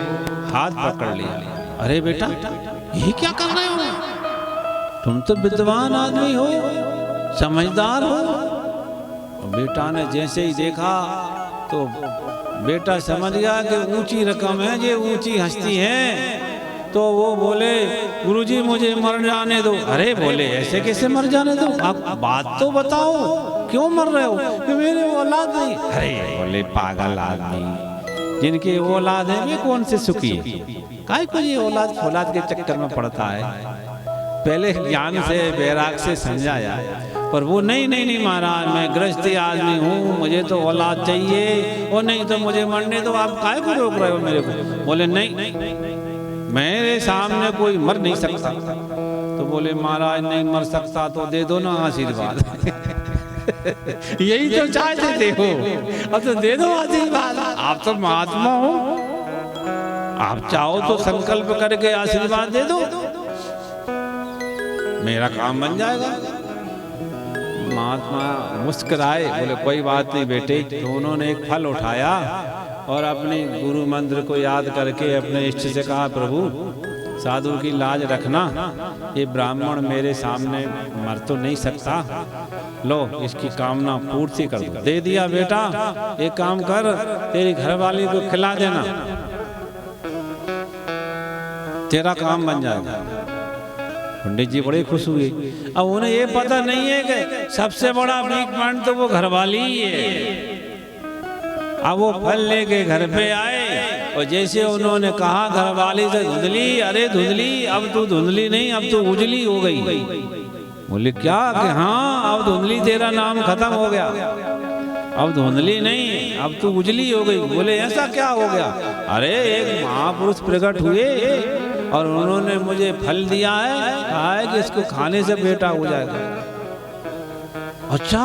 हाथ पकड़ लिया, अरे बेटा ये क्या कर रहे हो? तुम तो विद्वान आदमी हो, समझदार हो। बेटा ने जैसे ही देखा तो बेटा समझ गया कि ऊंची रकम है, ये ऊंची हस्ती है। तो वो बोले गुरुजी मुझे मर जाने दो। अरे बोले ऐसे कैसे मर जाने दो, आप बात तो बताओ, क्यों मर रहे हो? कि मेरे औलाद नहीं। अरे बोले पागल आदमी, जिनके औलाद है वे कौन से सुखी है? काहे को ये औलाद फौलाद के चक्कर में पड़ता है? पहले ज्ञान से वैराग से समझाया, पर वो नहीं महाराज मैं गृहस्थी आदमी हूँ, मुझे तो औलाद चाहिए, और नहीं तो मुझे मरने दो। आप काहे को रोक रहे हो मेरे को? बोले नहीं मेरे सामने कोई मर नहीं सकता। तो बोले महाराज नहीं मर सकता तो दे दो ना आशीर्वाद यही तो चाहते हो, अब तो दे दो आशीर्वाद। आप तो महात्मा हो, आप चाहो तो संकल्प करके आशीर्वाद दे दो, मेरा काम बन जाएगा। महात्मा मुस्कुराए, बोले कोई बात नहीं बेटे। तो उन्होंने एक फल उठाया और अपने गुरु मंत्र को याद करके अपने इष्ट से कहा प्रभु साधु की लाज रखना, ये ब्राह्मण मेरे सामने मर तो नहीं सकता, लो इसकी कामना पूर्ति कर दो। दे दिया बेटा, एक काम कर तेरी घरवाली को खिला देना, तेरा काम बन जाएगा। पंडित जी बड़े खुश हुए। अब उन्हें ये पता नहीं है कि सबसे बड़ा वीक पॉइंट तो वो घरवाली ही है। अब वो फल लेके घर पे आए और जैसे उन्होंने कहा घरवाली से, धुंधली, अरे धुंधली, अब तू धुंधली नहीं, अब तू उजली हो गई। बोले क्या? कि हाँ, अब धुंधली तेरा नाम खत्म हो गया, अब धुंधली नहीं, अब तू उजली हो गई। बोले ऐसा क्या हो गया? अरे एक महापुरुष प्रकट हुए और उन्होंने मुझे फल दिया है, कहा है कि इसको खाने से बेटा हो जाएगा। अच्छा,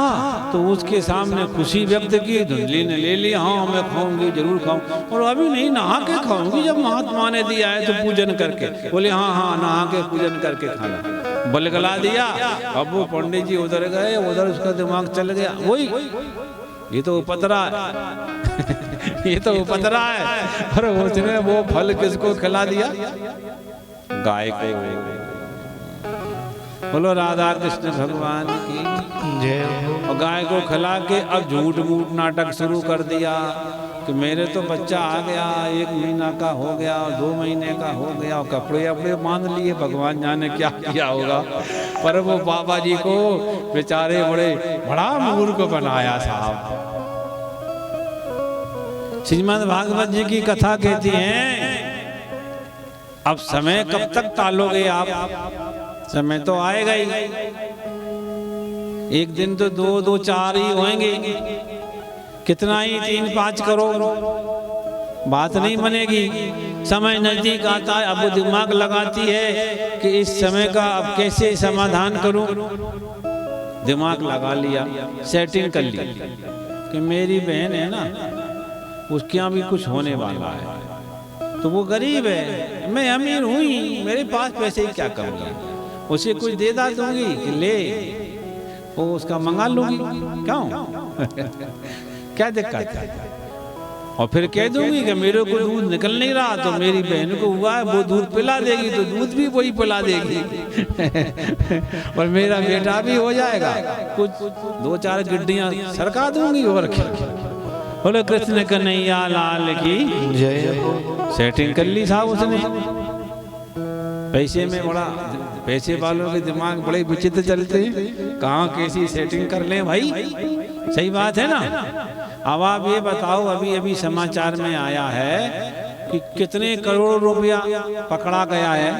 तो उसके सामने खुशी व्यक्त की, धुंधली ने ले लिया, हाँ मैं खाऊंगी, जरूर खाऊं, और अभी नहीं, नहा के खाऊंगी, जब महात्मा ने दिया है तो पूजन करके। बोले हाँ हाँ, नहा के पूजन करके खाना। बलगला दिया। अब वो पंडित जी उधर गए, उधर उसका दिमाग चल गया, वही ये तो उपद्रा है ये तो उपद्रा है। पर उसने वो फल किसको खिला दिया? गाय को। बोलो राधा कृष्ण भगवान की जय। और गाय को खिला के अब झूठ मूठ नाटक शुरू कर दिया कि मेरे तो बच्चा आ गया, 1 महीना का हो गया, 2 महीने का हो गया, और कपड़े अपड़े बांध लिए, भगवान जाने क्या किया होगा। पर वो बाबा जी को बेचारे बड़ा मूर्ख बनाया साहब। श्रीमद् भागवत जी की कथा कहती हैं, अब समय कब तक टालोगे आप? समय तो आएगा ही, एक दिन तो 2 4 ही होंगे, कितना ही 3-5 करोड़, बात नहीं बनेगी। समय नजदीक आता है, अब वो दिमाग लगाती है कि इस समय का अब कैसे समाधान करूं। दिमाग लगा लिया, सेटिंग कर ली कि मेरी बहन है ना, उसके यहाँ भी कुछ होने वाला है, तो वो गरीब है, मैं अमीर हुई, मेरे पास पैसे ही क्या करूँगी, उसे कुछ दे दा दूंगी कि ले, वो उसका मंगा लूंगी, क्यों क्या दिक्कत है? और फिर कह दूंगी कि मेरे को दूध निकल नहीं रहा, तो मेरी बहन को हुआ है, वो दूध पिला देगी, तो दूध भी वही पिला देगी और मेरा बेटा भी हो जाएगा, कुछ 2-4 गिड्डियां सरका दूंगी। और बोले कृष्ण कन्हैया लाल की जय। सेटिंग कर ली साहब उसने। पैसे वालों के दिमाग बड़े विचित्र चलते हैं, कहाँ कैसी सेटिंग कर लें भाई, सही बात है ना। अब आप ये बताओ, अभी अभी समाचार में आया है कि कितने करोड़ रुपया पकड़ा गया है,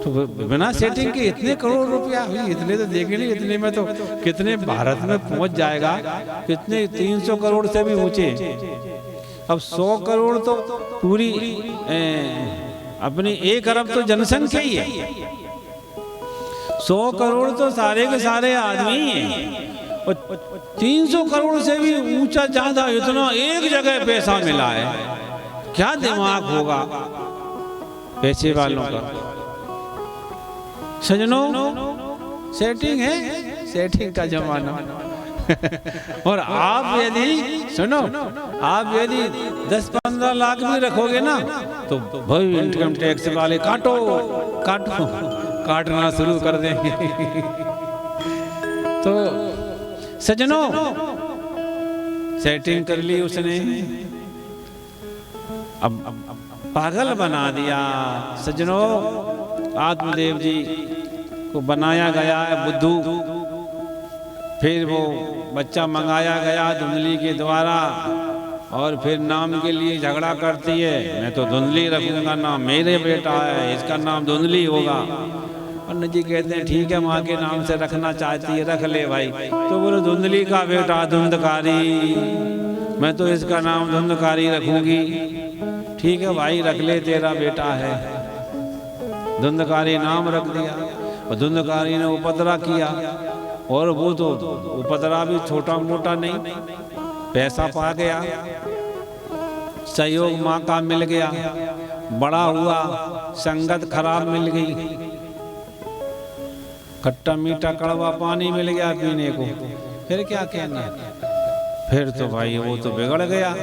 तो बिना सेटिंग के इतने करोड़ रुपया, इतने तो देखे नहीं, इतने में तो कितने भारत में पहुंच जाएगा, कितने 300 करोड़ से भी ऊंचे। अब 100 करोड़ तो पूरी अपनी 1 अरब तो जनसंख्या ही है, 100 करोड़ तो सारे के सारे आदमी हैं, और 300 करोड़ से भी ऊंचा ज्यादा, इतना एक जगह पैसा मिला है। क्या दिमाग होगा पैसे वालों का। सजनों, सेटिंग है, सेटिंग का जमाना और आप यदि सुनो, आप यदि 10-15 लाख भी रखोगे ना, तो भाई इनकम टैक्स वाले काटना शुरू कर देंगे तो सजनों, सेटिंग कर ली उसने, अब पागल बना दिया। सजनों, आत्मदेव जी को बनाया गया है बुद्धू, फिर वो बच्चा मंगाया गया धुंधली के द्वारा, और फिर नाम के लिए झगड़ा करती है, मैं तो धुंधली रखूंगा, नाम मेरे बेटा है, इसका नाम धुंधली होगा। पंडित जी कहते हैं ठीक है, माँ के नाम से रखना चाहती है, रख ले भाई। तो बोलो धुंधली का बेटा धुंधकारी, मैं तो इसका नाम धुंधकारी रखूंगी। ठीक है भाई, रख ले, तेरा बेटा है। धुंधकारी नाम रख दिया, और धुंधकारी ने उपद्रा किया, और वो तो उपद्रा भी छोटा मोटा नहीं, पैसा पा गया, सहयोग माँ का मिल गया, बड़ा हुआ, संगत खराब मिल गई, खट्टा मीठा कड़वा पानी मिल गया पीने को, फिर क्या कहना। फिर तो भाई वो तो बिगड़ गया,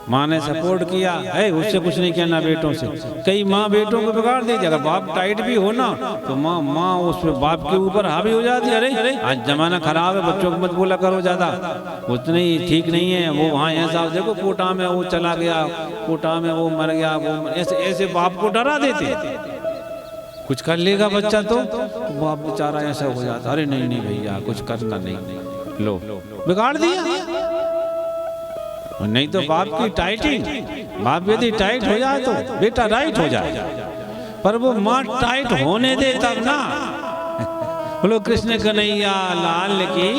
माँ ने सपोर्ट किया है, उससे कुछ नहीं कहना बेटों से। कई माँ बेटों को बिगाड़ देती, अगर बाप टाइट भी हो ना तो माँ उस बाप के ऊपर हावी हो जाती है। अरे आज जमाना खराब है, बच्चों को मत बोला करो ज्यादा, उतनी ठीक नहीं है वो, वहाँ ऐसा देखो कोटा में वो चला गया, कोटा में वो मर गया, वो ऐसे बाप को डरा देते। कुछ कर लेगा बच्चा तो बाप बेचारा ऐसा हो जाता, अरे नहीं नहीं भैया कुछ करना नहीं, लो बिगाड़ दिया। नहीं तो बाप की टाइटिंग, बाप यदि टाइट हो जाए तो बेटा राइट हो जाए, पर वो माँ टाइट होने दे तब ना। बोलो कृष्ण कन्हैया लाल की,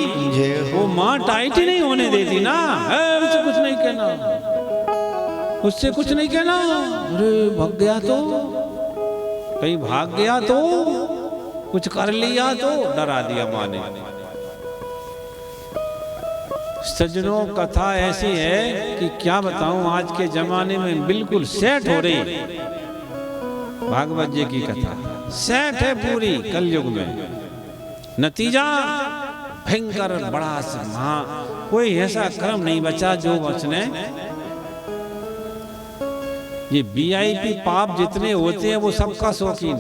वो माँ टाइट ही नहीं होने देती ना, उससे कुछ नहीं कहना, उससे कुछ नहीं कहना। अरे भाग गया तो, कहीं भाग गया तो, कुछ कर लिया तो, डरा दिया माँ ने। सज्जनों कथा ऐसी है कि क्या बताऊं, आज के जमाने में बिल्कुल सेट हो रही भागवत जी की कथा, सेट है पूरी कलयुग में। नतीजा भयंकर बड़ा महा, कोई ऐसा कर्म नहीं बचा जो बचने। ये वीआईपी पाप जितने होते हैं वो सबका शौकीन,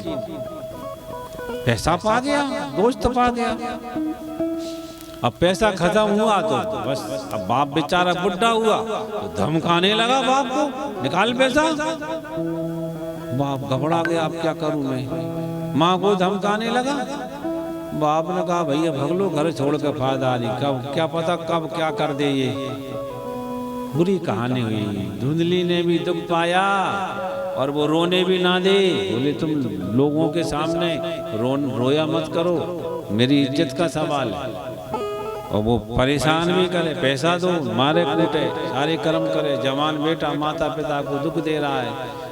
पैसा पा गया, दोस्त पा गया, अब पैसा खत्म हुआ तो बस अब बाप बेचारा बुढ़ा हुआ तो धमकाने लगा बाप को, निकाल पैसा। बाप घबरा गया, अब क्या करूं मैं। माँ को धमकाने लगा, बाप ने कहा भैया भाग लो, घर छोड़ के फायदा नहीं, कब क्या पता कब क्या कर दे। ये बुरी कहानी हुई। धुंधली ने भी दुख पाया और वो रोने भी ना दे, बोले तुम लोगों के सामने रोया मत करो, मेरी इज्जत का सवाल है। और वो परेशान भी करे, पैसा दो, मारे कूटे, सारे कर्म करे, जवान बेटा माता पिता को दुख दे रहा है,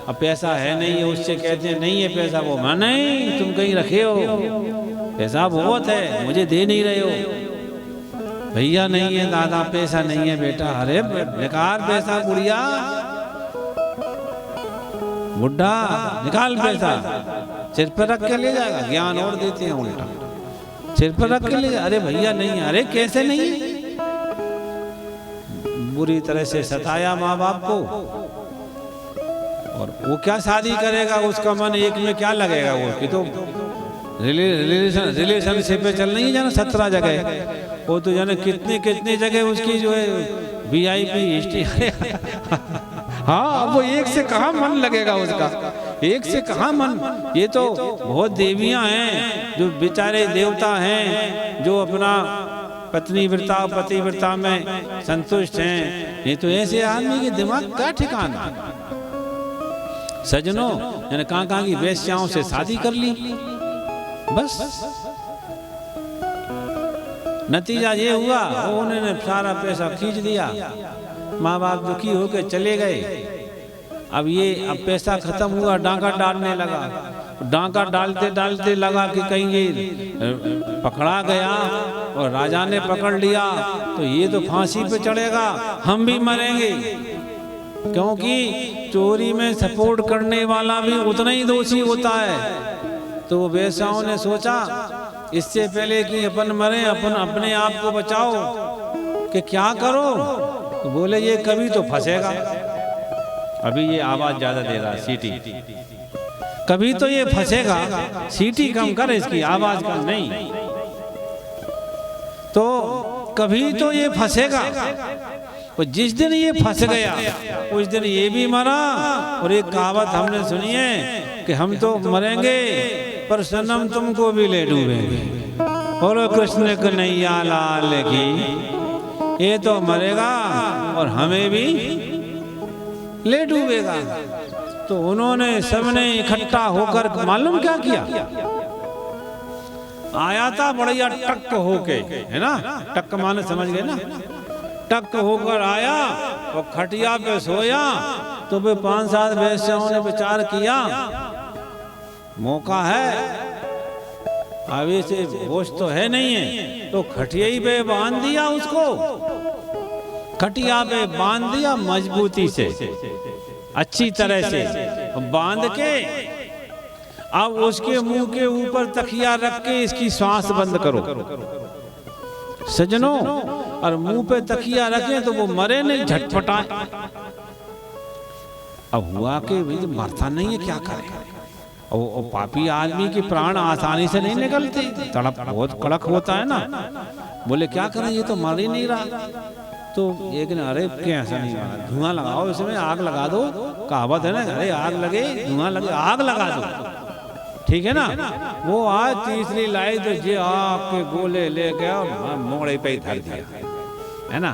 अब पैसा है नहीं है, उससे कहते हैं नहीं है पैसा, वो मैं नहीं, तुम कहीं रखे हो, पैसा बहुत है, मुझे दे नहीं रहे हो। भैया नहीं है दादा, पैसा नहीं है बेटा, अरे निकाल पैसा बुढ़िया, बुढ़ा निकाल पैसा, सिर पर रख के ले जाएगा, ज्ञान और देते हैं उल्टा, सिर पर रख के ले जा, अरे भैया नहीं है, अरे कैसे नहीं, बुरी तरह से सताया माँ बाप को। और वो क्या शादी करेगा, उसका मन एक में क्या लगेगा, वो कि तो रिलेशनशिप पे चल नहीं जाना 17 जगह, वो तो जाने कितनी कितनी जगह उसकी जो है वीआईपी हिस्ट्री। हाँ अब वो एक से कहाँ मन लगेगा उसका, एक से कहाँ मन। ये तो बहुत देवियां हैं जो बेचारे देवता हैं, जो अपना पत्नी व्रता पति व्रता में संतुष्ट हैं। नहीं तो ऐसे आदमी के दिमाग का ठिकाना। सजनों मैंने कहाँ की वेश्याओं से शादी कर ली, बस नतीजा ये हुआ उन्होंने सारा पैसा खींच दिया, माँ बाप दुखी होकर चले गए। अब पैसा खत्म हुआ, डांका डालने लगा, डांका डालते डालते लगा कि कहीं ये पकड़ा गया और राजा ने पकड़ लिया तो ये तो फांसी पे चढ़ेगा, हम भी मरेंगे, क्योंकि चोरी में सपोर्ट करने वाला भी उतना ही दोषी होता है। तो वेश्याओं ने सोचा इससे पहले कि अपन मरे, अपन अपने आप को बचाओ, कि क्या करो। तो बोले ये कभी तो फंसेगा, अभी ये आवाज ज्यादा दे रहा है, सीटी, कभी तो ये फंसेगा, सीटी कम कर इसकी, आवाज कम नहीं, तो कभी तो ये फंसेगा। और जिस दिन ये फंस गया उस दिन ये भी मरा। और एक कहावत हमने सुनी है कि हम तो मरेंगे पर सनम तुमको भी ले डूबेंगे। और कृष्ण कन्हैया लाल की, ये तो मरेगा और हमें भी ले डूबेगा। तो उन्होंने सबने इकट्ठा होकर मालूम क्या किया, आया था बढ़िया टक होके, है ना, टक माने समझ गए ना, टक होकर आया और खटिया पे सोया। तो वे 5-7 वेश्याओं ने विचार किया मौका है, अभी से होश तो है नहीं है, तो खटिया ही पे बांध दिया उसको, खटिया पे बांध दिया मजबूती से, अच्छी तरह से बांध के। अब उसके मुंह के ऊपर तकिया रख के इसकी सांस बंद करो सजनों, और मुंह पे तकिया रखें तो वो मरे नहीं, झटपटाए। अब हुआ कि भाई मरता नहीं है, क्या करे। और पापी आदमी के प्राण आसानी से नहीं निकलते, तड़प बहुत कड़क होता है ना। बोले क्या करें, ये तो मर ही नहीं रहा। तो एक ने अरे कैसा नहीं मारा, धुआं लगाओ, इसमें आग लगा दो, कहावत है ना, अरे आग लगे धुआं लगे, आग लगा दो। ठीक है ना। वो आज तीसरी लाई तो जे आपके गोले ले गया और मोड़े पे ही धर दिया, है ना,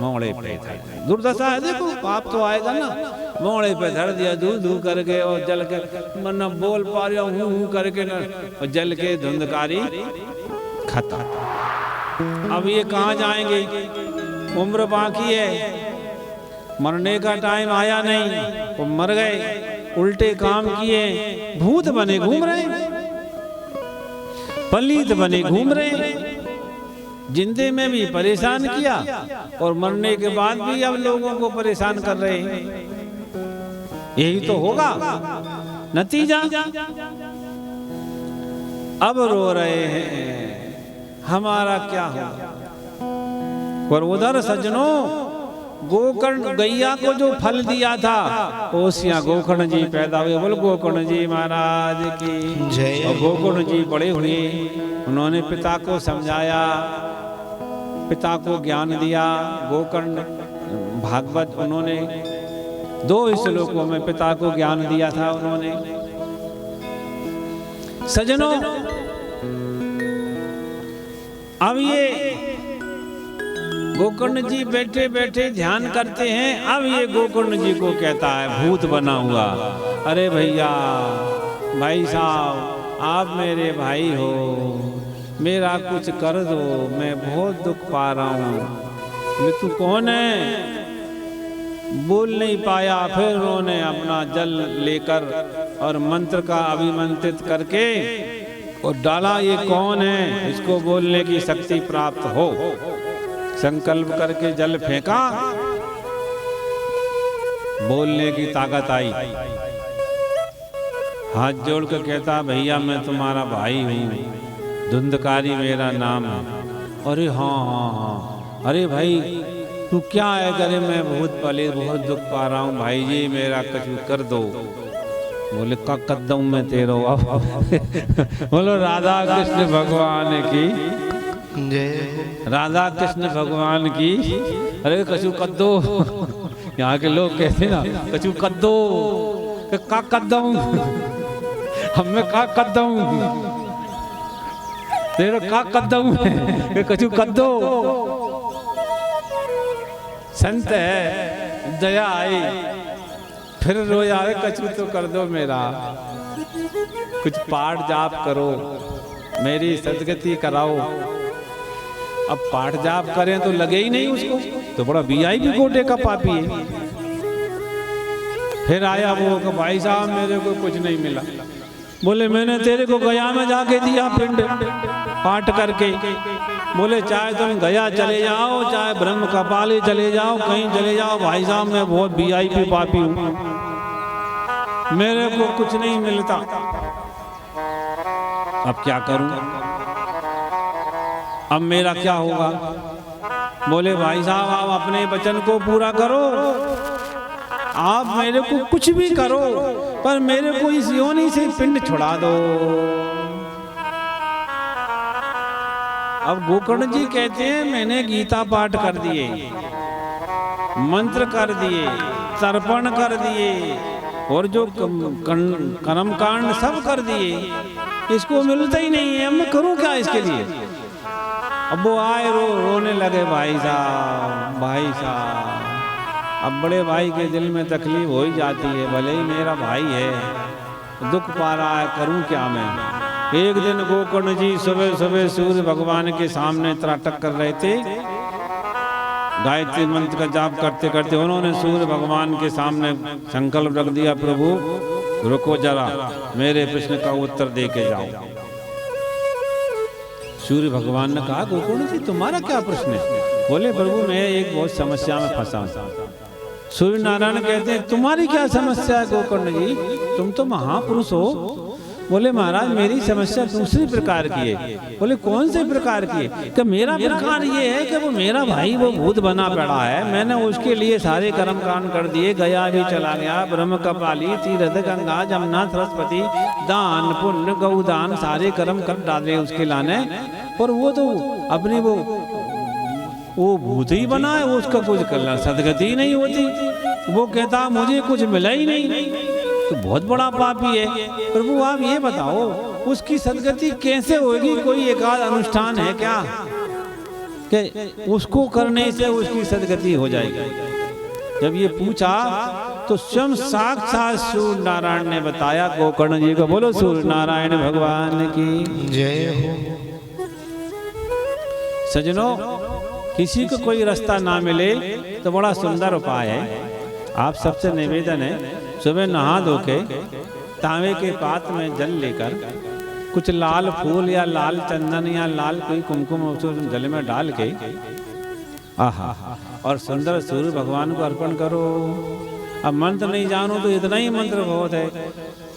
मोड़े पे धर दिया। दुर्दशा है, देखो पाप तो आएगा ना। मोड़े पे धर दिया, धू धू करके और जल के, मन बोल पा रहा हूँ करके न, और जल के धुंधकारी खत्म। अब ये कहाँ जाएंगे, उम्र बाकी है, मरने का टाइम आया नहीं, वो मर गए, उल्टे काम किए, भूत बने घूम रहे, पलीत बने घूम रहे, जिंदे में भी परेशान किया और मरने के बाद भी अब लोगों को परेशान कर रहे हैं। यही तो होगा नतीजा। अब रो रहे हैं हमारा क्या होगा। पर उधर सज्जनों, गोकर्ण गैया को जो फल दिया था, ओसिया गोकर्ण जी पैदा हुए। बोल गोकर्ण जी महाराज की जय। और गोकर्ण जी बड़े हुए, उन्होंने पिता को समझाया, पिता को ज्ञान दिया। गोकर्ण भागवत उन्होंने 2 श्लोकों में पिता को ज्ञान दिया था उन्होंने। सज्जनों, अब ये गोकर्ण जी बैठे बैठे ध्यान करते हैं। अब ये गोकर्ण जी को कहता है, भूत बना हुआ, अरे भैया, भाई साहब, आप मेरे भाई हो, मेरा कुछ कर दो, मैं बहुत दुख पा रहा हूँ। तू कौन है? बोल नहीं पाया। फिर उन्होंने अपना जल लेकर और मंत्र का अभिमंत्रित करके और डाला, ये कौन है, इसको बोलने की शक्ति प्राप्त हो। संकल्प करके जल फेंका, बोलने की ताकत आई। हाथ जोड़ कर कहता, भैया मैं तुम्हारा भाई हूँ, धुंधकारी मेरा नाम है। अरे हाँ हाँ हाँ, अरे भाई तू क्या है करे, मैं बहुत पले बहुत दुख पा रहा हूँ भाई जी, मेरा कछु कर दो। बोले का कदम में तेरो। बोलो राधा कृष्ण भगवान की जय। राधा कृष्ण भगवान की। अरे कछु कर दो। यहाँ के लोग कहते ना, कछु कर दो, का कदम, हमें का कदम, तेरा का कदम है, कछु कर दो। संत है, दया आई, फिर रोज आवे, कछु तो कर दो मेरा, कुछ पाठ जाप करो, मेरी सदगति कराओ। अब पाठ जाप करें तो लगे ही नहीं उसको, तो बड़ा वीआईपी कोटे का पापी है। फिर आया वो, भाई साहब मेरे को कुछ नहीं मिला। बोले मैंने तेरे को गया में जाके दिया पिंड पाठ करके। बोले चाहे तुम गया चले जाओ, चाहे ब्रह्म कपाली चले जाओ, कहीं चले जाओ, भाई साहब मैं बहुत वीआईपी पापी हूँ, मेरे को कुछ नहीं मिलता, अब क्या करूं, अब मेरा क्या होगा। बोले भाई साहब आप अपने वचन को पूरा करो, आप मेरे को कुछ भी करो, पर मेरे को इस योनि से पिंड छुड़ा दो। अब गोकर्ण जी कहते हैं मैंने गीता पाठ कर दिए, मंत्र कर दिए, तर्पण कर दिए और जो कर्म कांड सब कर दिए, इसको मिलता ही नहीं है, अब मैं करूं क्या इसके लिए। अब वो आए रोने लगे, भाई साहब भाई साहब। अब बड़े भाई के दिल में तकलीफ हो ही जाती है, भले ही मेरा भाई है, दुख पा रहा है, करूं क्या मैं। एक दिन गोकर्ण जी सुबह सुबह सूर्य भगवान के सामने त्राटक कर रहे थे, गायत्री मंत्र का जाप करते करते उन्होंने सूर्य भगवान के सामने संकल्प रख दिया, प्रभु रुको जरा, मेरे प्रश्न का उत्तर दे के जाओ। सूर्य भगवान ने कहा, गोकर्ण जी तुम्हारा क्या प्रश्न है। बोले प्रभु मैं एक बहुत समस्या में फंसा हूं। सूर्य नारायण कहते हैं तुम्हारी क्या समस्या है गोकर्ण जी, तुम तो महापुरुष हो। बोले महाराज मेरी समस्या दूसरी प्रकार की है। बोले कौन से प्रकार की है। कि मेरा प्रकार ये है कि वो मेरा भाई वो भूत बना पड़ा है, मैंने उसके लिए सारे कर्म कांड कर दिए, गया भी चला गया, ब्रह्म कपाली, तीर्थ, गंगा, जमुना, सरस्वती, दान पुण्य गौदान सारे कर्म कर डाले उसके लाने, पर वो तो अपनी वो भूत ही बना है, वो उसका कुछ करना सदगति नहीं होती। वो कहता मुझे कुछ मिला ही नहीं, तो बहुत बड़ा पापी है। प्रभु आप ये बताओ उसकी सदगति कैसे होगी? कोई एकाध अनुष्ठान है क्या कि उसको करने से उसकी सदगति हो जाएगी? जब ये पूछा तो स्वयं साक्षात सूर्य नारायण ने बताया गोकर्ण जी को। बोलो सूर्य नारायण भगवान की जय हो। सजनों, किसी को कोई रास्ता ना मिले तो बड़ा सुंदर उपाय है। आप सबसे निवेदन है, सुबह नहा धो के तांबे के पात्र में जल लेकर कुछ लाल फूल या लाल चंदन या लाल कोई कुमकुम जल में डाल के आहा और सुंदर सूर्य भगवान को अर्पण करो। अब मंत्र नहीं जानो तो इतना ही मंत्र बहुत है।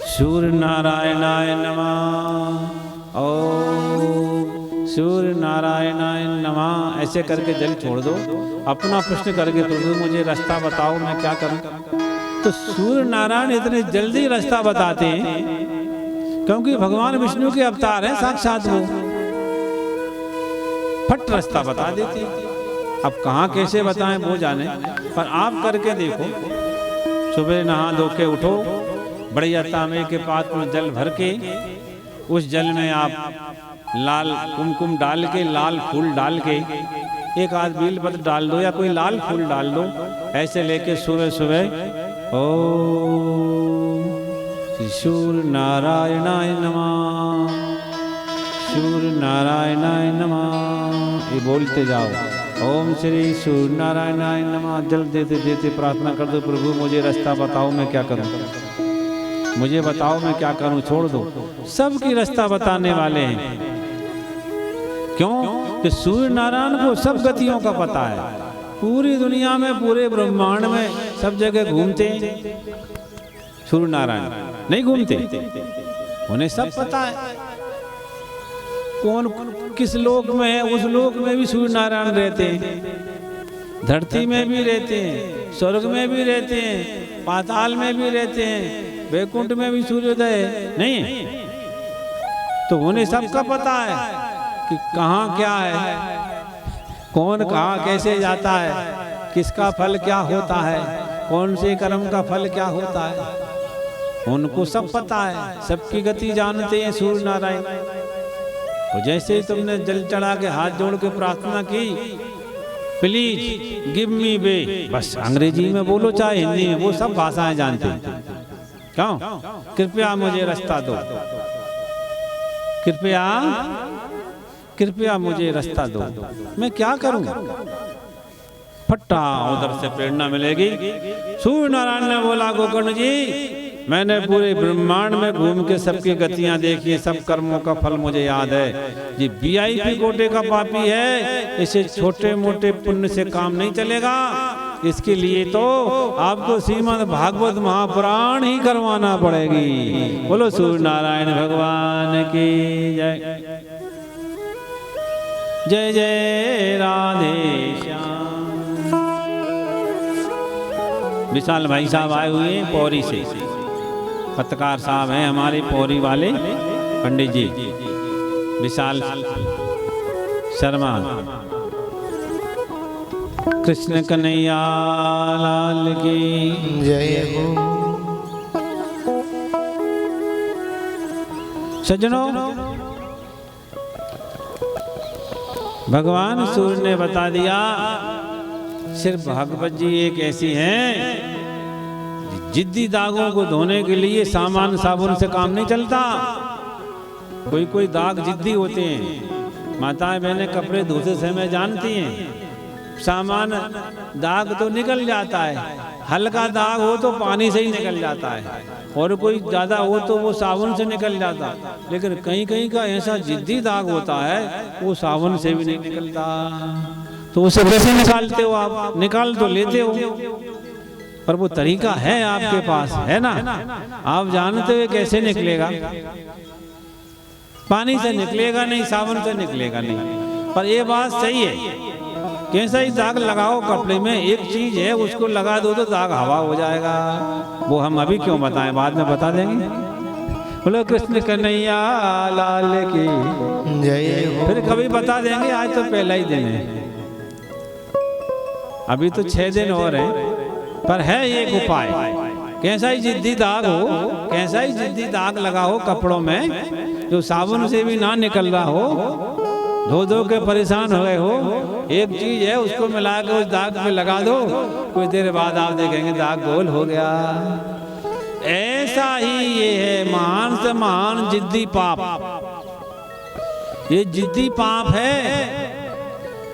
सूर्य नारायणाय नमः, ओम सूर्य नारायणाय नमः, ऐसे करके जल छोड़ दो। अपना प्रश्न करके प्रभु मुझे रास्ता बताओ, मैं क्या करूं? तो सूर्य नारायण इतने जल्दी रास्ता बताते हैं क्योंकि भगवान विष्णु के अवतार हैं साक्षात वो, फट रास्ता बता देते हैं। अब कहाँ कैसे बताएं वो जाने, पर आप करके देखो। सुबह नहा धो के उठो, बढ़िया तांबे के पात्र में जल भर के उस जल में आप लाल कुमकुम डाल के, लाल फूल डाल के, एक आध बेल पत्र डाल दो या कोई लाल फूल डाल दो। ऐसे लेके सुबह सुबह ओम सूर्य नारायणाय नमः, सूर्य नारायणाय नमः ये बोलते जाओ। ओम श्री सूर्य नारायणाय नमः। जल देते देते प्रार्थना कर दो, प्रभु मुझे रास्ता बताओ, मैं क्या करूं? मुझे बताओ मैं क्या करूं? छोड़ दो। सबकी रास्ता बताने वाले हैं। क्यों? कि सूर्य नारायण को सब गतियों का पता है। पूरी दुनिया में, पूरे ब्रह्मांड में सब जगह घूमते सूर्य नारायण, नहीं घूमते? उन्हें सब पता है कौन किस लोक में है। उस लोक में भी सूर्य नारायण रहते हैं, धरती में भी रहते हैं, स्वर्ग में भी रहते हैं, पाताल में भी रहते हैं, वैकुंठ में भी सूर्योदय नहीं है। तो उन्हें सबका पता है कि कहाँ क्या है, कौन कहाँ कैसे जाता है, किसका फल क्या होता है, कौन से कर्म का फल क्या होता है, उनको सब पता है। सबकी गति जानते हैं सूर्य नारायण। तो जैसे ही तुमने जल चढ़ा के हाथ जोड़ के प्रार्थना की, प्लीज गिव मी वे, बस अंग्रेजी में बोलो चाहे हिंदी में, वो सब भाषाएं जानते हैं। क्यों? कृपया मुझे रास्ता दो, कृपया कृपया मुझे रास्ता दो, मैं क्या करूं? फट्टा उधर से प्रेरणा मिलेगी। सूर्य नारायण ने बोला गोकर्ण जी, मैंने पूरे ब्रह्मांड में घूम के सबकी गतियां देखी, सब कर्मों का फल मुझे याद है। ये VIP कोटे का पापी है, इसे छोटे मोटे पुण्य से काम नहीं चलेगा। इसके लिए तो आपको श्रीमद् भागवत महापुराण ही करवाना पड़ेगी। बोलो सूर्य नारायण भगवान की जय। जय जय राधे श्याम। विशाल भाई साहब आए हुए हैं पौरी से, पत्रकार साहब हैं हमारे पौरी वाले पंडित जी विशाल शर्मा। कृष्ण कन्हैया लाल की जय हो। सज्जनों, भगवान सूर्य ने बता दिया, सिर्फ भागवत जी एक ऐसी हैं, जिद्दी दागों को धोने के लिए सामान साबुन से काम नहीं चलता। कोई कोई दाग जिद्दी होते हैं, माताएं बहनें कपड़े धोते समय जानती हैं। सामान दाग तो निकल जाता है, हल्का दाग हो तो पानी से ही निकल जाता है, और कोई ज्यादा हो तो वो साबुन से निकल जाता। लेकिन कहीं कहीं का ऐसा जिद्दी दाग होता है, वो साबुन से भी नहीं निकलता। तो उसे कैसे निकालते हो आप? निकाल तो लेते हो, पर वो तरीका है आपके पास, है ना? आप जानते हुए कैसे निकलेगा? पानी से निकलेगा नहीं, साबुन से निकलेगा नहीं। पर ये बात सही है, कैसा ही दाग लगाओ कपड़े में, एक चीज है उसको लगा दो तो दाग हवा हो जाएगा। वो हम अभी क्यों बताएं, बाद में बता देंगे। बोलो कृष्ण कन्हैया लाल की जय हो। फिर कभी बता देंगे, आज तो पहला ही दिन है, अभी तो 6 दिन और हैं। पर है एक उपाय, कैसा ही जिद्दी दाग हो, कैसा ही जिद्दी दाग लगा हो कपड़ों में, जो साबुन से भी ना निकल रहा हो, धो धो के परेशान हो गए हो, एक चीज है उसको मिला के उस दाग पे लगा दो, कुछ देर बाद आप देखेंगे दाग गोल हो गया। ऐसा ही ये है महान से महान जिद्दी पाप। ये जिद्दी पाप है,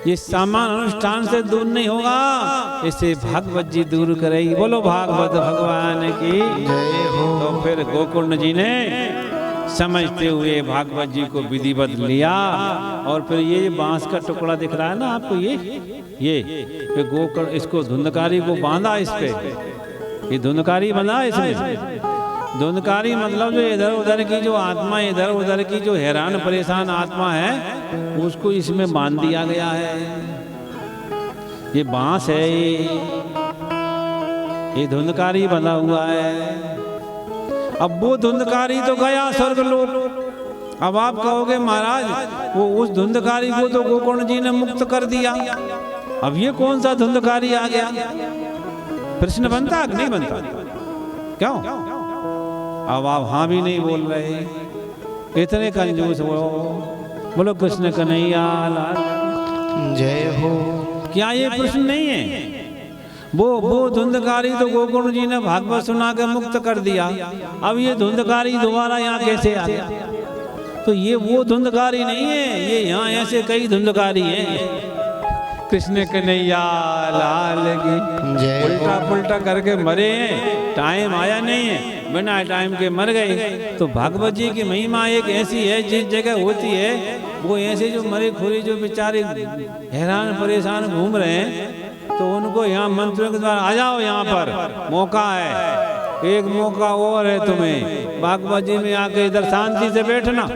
ये सामान्य अनुष्ठान से दूर नहीं होगा, इसे भागवत जी दूर करेगी। बोलो भागवत भगवान की जय हो। तो फिर गोकुल जी ने समझते हुए भागवत जी को विधिवत लिया, और फिर ये बांस का टुकड़ा दिख रहा है ना आपको, ये गोकुल, इसको धुंधकारी को बांधा इस पे, ये धुंधकारी बंधा इसमें। धुंधकारी मतलब जो इधर उधर की जो आत्मा, इधर उधर की जो हैरान परेशान आत्मा है, उसको इसमें बांध दिया गया है। ये बांस है, ये धुंधकारी बना हुआ है। अब वो धुंधकारी तो गया स्वर्गलोक। अब आप कहोगे महाराज वो उस धुंधकारी को तो गोकर्ण जी ने मुक्त कर दिया, अब ये कौन सा धुंधकारी आ गया? प्रश्न बनता कि नहीं बनता? क्यों? अब आप हाँ भी नहीं बोल रहे, इतने कंजूस हो। बोलो कृष्ण कन्हैया लाल जय हो। क्या ये प्रश्न नहीं है? वो धुंधकारी तो गोकुल जी ने भागवत सुना के मुक्त कर दिया, अब ये धुंधकारी दोबारा यहाँ कैसे आ गया? तो ये वो धुंधकारी नहीं है, ये यहाँ ऐसे कई धुंधकारी हैं। कृष्ण कन्हैया लाल की जय उल्टा पुल्टा करके मरे हैं, टाइम आया नहीं है, बिना टाइम के मर गए। तो भागवत जी की महिमा एक ऐसी है, जिस जगह होती है वो ऐसे जो मरे खुरे जो बेचारे हैरान परेशान घूम रहे हैं, तो उनको यहाँ मंत्रों के द्वारा आ जाओ, यहाँ पर मौका है, एक मौका और है तुम्हें, भागवत जी में आके इधर शांति से बैठना,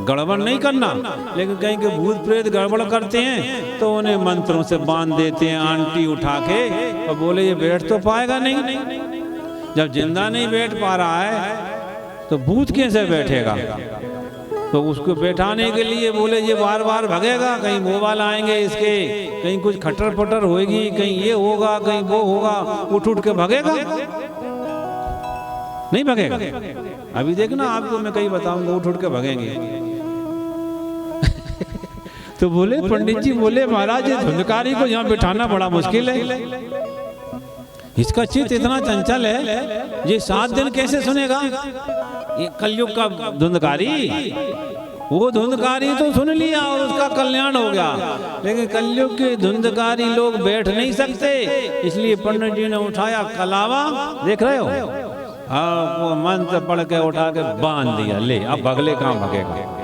गड़बड़ नहीं करना। लेकिन कहीं के भूत प्रेत गड़बड़ करते हैं तो उन्हें मंत्रों से बांध देते हैं आंटी उठा के, और बोले ये बैठ तो पाएगा नहीं। जब जिंदा नहीं बैठ पा रहा है तो भूत कैसे बैठेगा? तो उसको बैठाने के लिए बोले ये बार बार भगेगा, कहीं मोबाइल आएंगे इसके, कहीं कुछ खटर पटर होगी, कहीं ये होगा कहीं वो होगा, उठ उठ के भगेगा? नहीं भगेगा। अभी देखना आपको मैं कहीं बताऊंगा, उठ उठ के भगेंगे। तो बोले पंडित जी बोले महाराज ये धुंधकारी को यहाँ बिठाना बड़ा मुश्किल है, इसका चित्त इतना चंचल है, ये 7 दिन कैसे सुनेगा? ये कलयुग का धुंधकारी, वो धुंधकारी तो सुन लिया और उसका कल्याण हो गया, लेकिन कलयुग के धुंधकारी लोग बैठ नहीं सकते, इसलिए पंडित जी ने उठाया कलावा, देख रहे हो, वो मंत्र पढ़ के उठा के बांध दिया, ले अब भगले कहाँ भगेगा?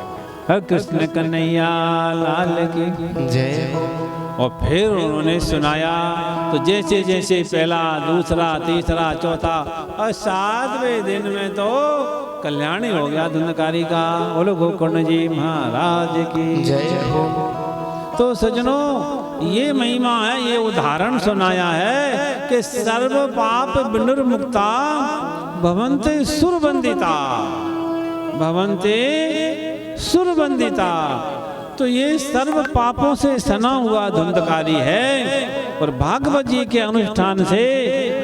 कृष्ण कन्हैया लाल की जय हो। और फिर उन्होंने सुनाया, तो जैसे जैसे पहला दूसरा तीसरा चौथा और 7वें दिन में तो कल्याण ही हो गया धुंधकारी का। बोलो गोकर्ण जी महाराज की जय हो। तो सजनों ये महिमा है, ये उदाहरण सुनाया है कि सर्व पाप विनिर्मुक्ता भवन्ते सुरबंदिता, भवन्ते सुरबंदिता। तो ये सर्व पापों से सना हुआ धुंधकारी है, और भागवत जी के अनुष्ठान से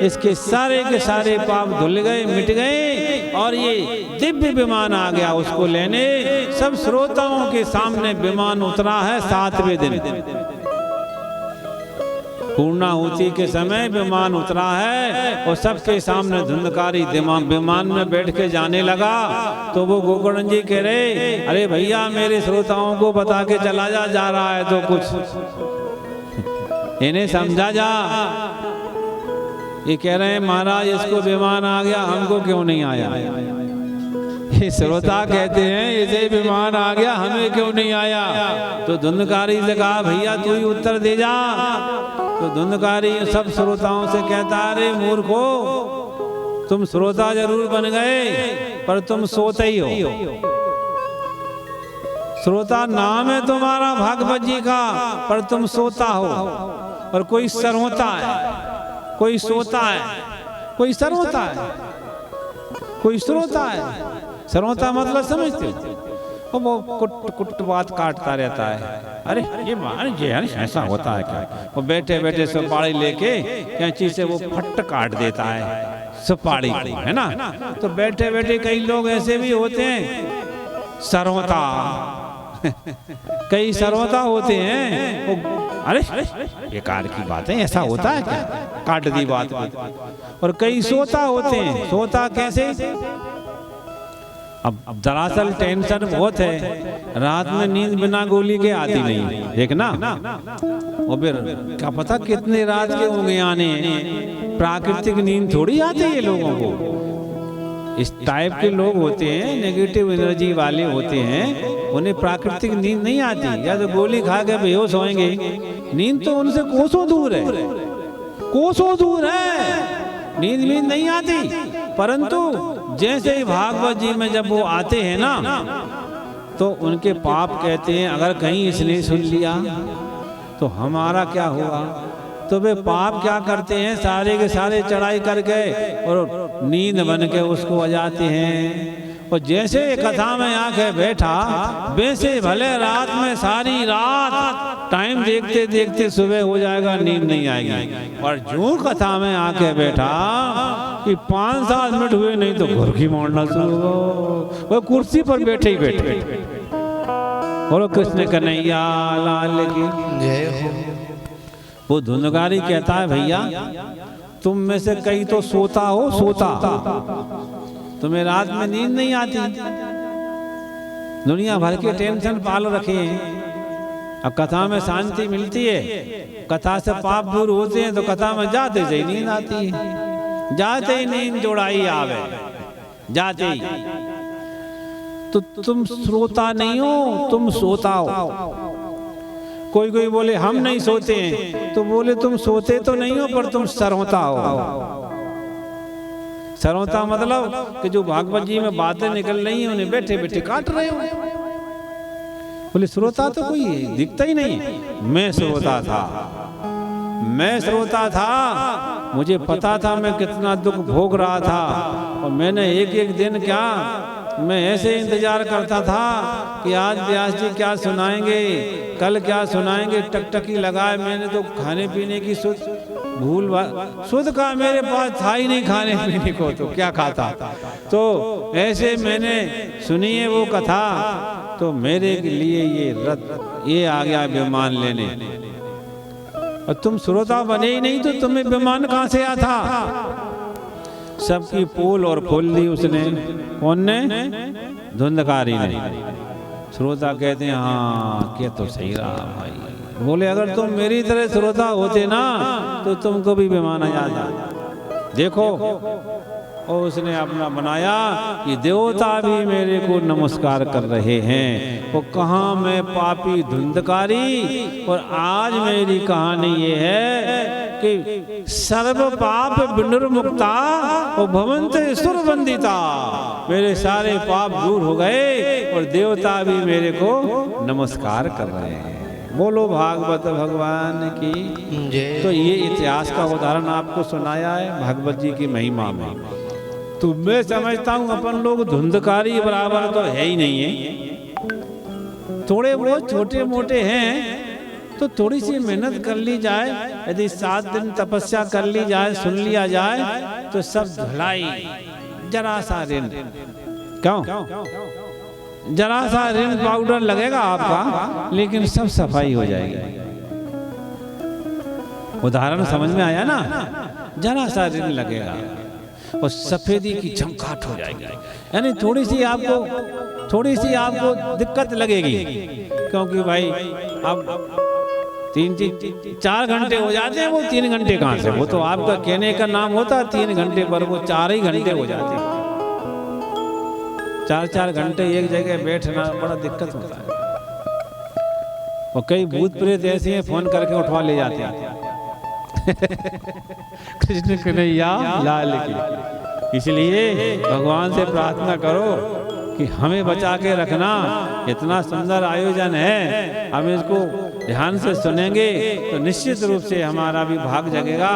इसके सारे के सारे पाप धुल गए, मिट गए, और ये दिव्य विमान आ गया उसको लेने। सब श्रोताओं के सामने विमान उतरा है 7वें दिन, पूर्णाहुति के समय विमान उतरा है, और सबके सामने धुंधकारी विमान में बैठ के जाने लगा। तो वो गोकर्ण जी कह रहे अरे भैया मेरे श्रोताओं को बता के चला जा रहा है तो कुछ इन्हें समझा जा। ये कह रहे हैं महाराज इसको विमान आ गया, हमको क्यों नहीं आया? ये श्रोता कहते हैं इसे विमान आ गया, हमें क्यों नहीं आया? तो धुंधकारी से कहा भैया तू ही उत्तर दे जा। तो धुंधकारी सब श्रोताओं से कहता अरे मूर्खो, तुम श्रोता जरूर बन गए पर तुम सोते ही हो। श्रोता नाम है तुम्हारा भागवत जी का, पर तुम सोता हो। और कोई सरहोता है, कोई सोता है, कोई सरहोता है, कोई श्रोता है। सरहोता मतलब समझते हो? वो कुट कुट बात काटता रहता है। अरे ये महाराज जी ऐसा होता है क्या? वो बैठे बैठे सुपारी लेके कैंची से वो फट काट देता है, सुपाड़ी को, है ना। तो बैठे बैठे कई लोग ऐसे भी होते हैं सरवता कई सरवता होते हैं अरे बेकार की बात है, ऐसा होता है क्या, काट दी बात। और कई सोता होते हैं। सोता कैसे? अब दरअसल टेंशन बहुत है, रात में नींद बिना गोली के आती नहीं, देखना। और फिर क्या पता कितने रात के होंगे आने, प्राकृतिक नींद थोड़ी आती है लोगों को। इस टाइप के लोग होते हैं, नेगेटिव एनर्जी वाले होते हैं, उन्हें प्राकृतिक नींद नहीं आती, या तो गोली खा के बेहोश होंगे। नींद तो उनसे कोसों दूर है, कोसों दूर है, नींद नहीं आती। परंतु जैसे ही भागवत जी में जब वो आते हैं ना, तो उनके पाप कहते हैं अगर कहीं इसने सुन लिया तो हमारा क्या हुआ। तो वे पाप क्या करते हैं, सारे के सारे चढ़ाई करके और नींद बन के उसको आ जाते हैं। और जैसे कथा में आके बैठा, वैसे भले रात में सारी रात टाइम देखते देखते सुबह हो जाएगा, नींद नहीं आएगी। और जो कथा में आके बैठा कि 5-7 मिनट हुए नहीं तो घुरकी मारना शुरू हो, वो कुर्सी पर बैठे ही बैठे। बोलो कृष्ण कन्हैया लाल की जय हो। वो धुंधकारी कहता है भैया तुम में से कई तो सोता हो, सोता, तुम्हें रात में नींद नहीं आती, दुनिया भर के टेंशन पाल रखे हैं। अब कथा में शांति मिलती है, कथा से पाप दूर होते हैं, तो कथा में जाते ही नींद आती है, जाते ही नींद जोड़ाई आवे, जाते ही। तो तुम श्रोता नहीं हो, तुम सोता हो। कोई कोई बोले हम नहीं सोते हैं, तो बोले तुम सोते तो नहीं हो पर तुम सरवता हो। सरवता मतलब कि जो भागवत जी में बातें निकल रही हैं उन्हें बैठे बैठे काट रहे हो। बोले श्रोता तो कोई दिखता ही नहीं। मैं श्रोता था, मैं श्रोता था, मुझे पता था मैं कितना दुख भोग रहा था। और मैंने एक एक दिन क्या, मैं ऐसे इंतजार करता था कि आज व्यास जी क्या सुनाएंगे, कल क्या सुनाएंगे, टकटकी लगाए। मैंने तो खाने पीने की शुद्ध का मेरे पास था ही नहीं खाने पीने को, तो क्या खाता। तो ऐसे मैंने सुनी है वो कथा, तो मेरे लिए ये रथ ये आ गया विमान लेने। और तुम श्रोता बने ही नहीं तो तुम्हें विमान कहाँ से आता। सबकी पोल और खोल दी उसने। कौन ने? धुंधकारी ने। श्रोता कहते हैं हाँ क्या तो सही रहा भाई। बोले अगर तुम मेरी तरह श्रोता होते ना तो तुमको भी विमान आ जाता। देखो और उसने अपना बनाया कि देवता भी मेरे को नमस्कार कर रहे हैं। वो कहाँ मैं पापी धुंधकारी। और आज मेरी कहानी ये है कि सर्व पाप विनिर्मुक्ता और भवन्ते सुरवंदिता। मेरे सारे पाप दूर हो गए और देवता भी मेरे को नमस्कार कर रहे हैं। बोलो भागवत भगवान की। तो ये इतिहास का उदाहरण आपको सुनाया है भागवत जी की महिमा में। तो मैं समझता हूँ अपन लोग धुंधकारी बराबर तो है ही नहीं है, थोड़े बहुत छोटे मोटे हैं। तो थोड़ी सी मेहनत कर ली जाए, यदि 7 दिन तपस्या कर ली जाए, सुन लिया जाए तो सब धुलाई। जरा सा ऋण, क्यों जरा सा ऋण पाउडर लगेगा आपका, लेकिन सब सफाई हो जाएगी। उदाहरण समझ में आया ना? जरा सा ऋण लगेगा और सफेदी की चमकाहट हो जाएगी। यानी थोड़ी सी आपको दिक्कत लगेगी, क्योंकि भाई अब 3-4 घंटे हो जाते हैं। वो 3 घंटे कहाँ से, वो तो आपका कहने का नाम होता है 3 घंटे, पर वो 4 ही घंटे हो जाते हैं। 4-4 घंटे एक जगह बैठना बड़ा दिक्कत होता है। और कई भूत प्रेत ऐसे हैं फोन करके उठवा ले जाते हैं। कृष्ण कन्हैया लाल की। इसलिए भगवान से प्रार्थना करो कि हमें बचा के रखना। इतना सुंदर आयोजन है, हम इसको ध्यान से सुनेंगे तो निश्चित रूप से हमारा भी भाग जगेगा।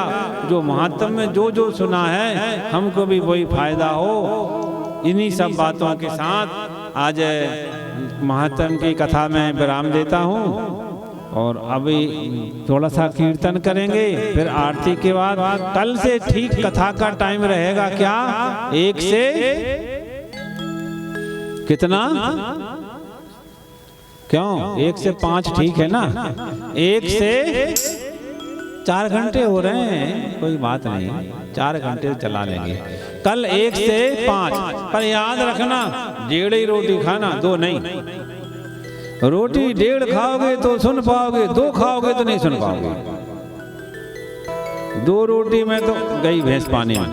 जो महात्म में जो जो सुना है हमको भी वही फायदा हो। इन्हीं सब बातों के साथ आज महात्म की कथा में विराम देता हूँ। और अभी थोड़ा सा कीर्तन करेंगे, फिर आरती के बाद कल से ठीक कथा का टाइम रहेगा क्या, 1 से कितना, क्यों 1 से 5 ठीक है ना, 1 से 4 घंटे हो रहे हैं, कोई बात नहीं, 4 घंटे चला लेंगे कल 1 से 5। पर याद रखना 1.5 ही रोटी खाना, 2 नहीं। रोटी 1.5 खाओगे तो सुन पाओगे, 2 खाओगे तो नहीं सुन पाओगे। 2 रोटी में तो गई भैंस पानी में।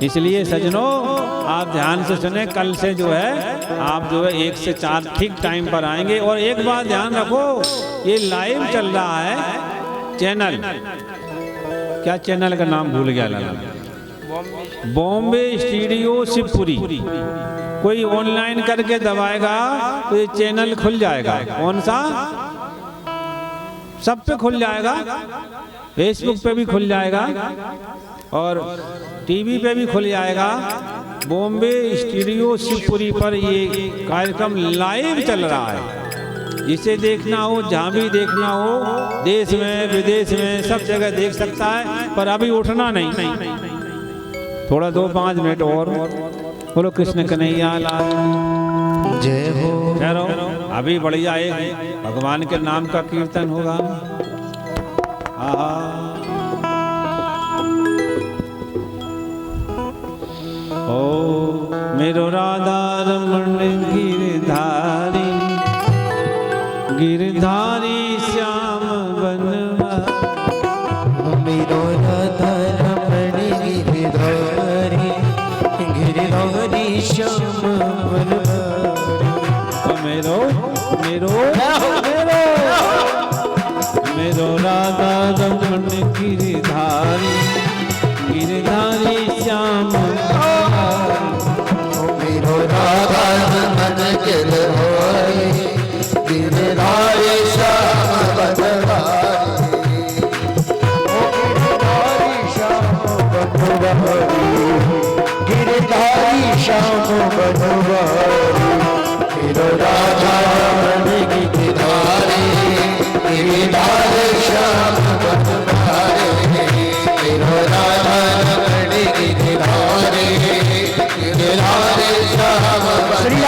इसलिए सजनों आप ध्यान से सुने, कल से जो है आप जो है 1 से 4 ठीक टाइम पर आएंगे। और एक बात ध्यान रखो, ये लाइव चल रहा है चैनल, क्या चैनल का नाम भूल गया लगा, बॉम्बे स्टूडियो शिवपुरी। कोई ऑनलाइन करके दबाएगा तो ये चैनल खुल जाएगा। कौन सा, सब पे खुल जाएगा, फेसबुक पे भी खुल जाएगा और टीवी पे भी खुल जाएगा। बॉम्बे स्टूडियो शिवपुरी पर ये कार्यक्रम लाइव चल रहा है। जिसे देखना हो, जहाँ भी देखना हो, देश में विदेश में सब जगह देख सकता है। पर अभी उठना नहीं, थोड़ा 2-5 मिनट और। बोलो कृष्ण कन्हैया लाल जय हो। ठहरो, अभी बढ़िया एक भगवान के नाम का कीर्तन होगा। ओ मेरो राधा रमण गिरधारी, गिरधारी श्याम बनवारी, मेरो राधा रमण गिरधारी, गिरधारी श्याम बनवारी। मेरो मेरो मेरो मेरो राधा रमण गिरधारी, गिरधारी श्याम मेरो राधा रमण गिरधारी, गिरधारी श्याम बनवारी, गिरधारी श्याम बनवारी। मेरो राधा रमण गिरधारी, गिरधारी श्याम बनवारी, मेरो राधा रमण गिरधारी, गिरधारी श्याम बनवारी।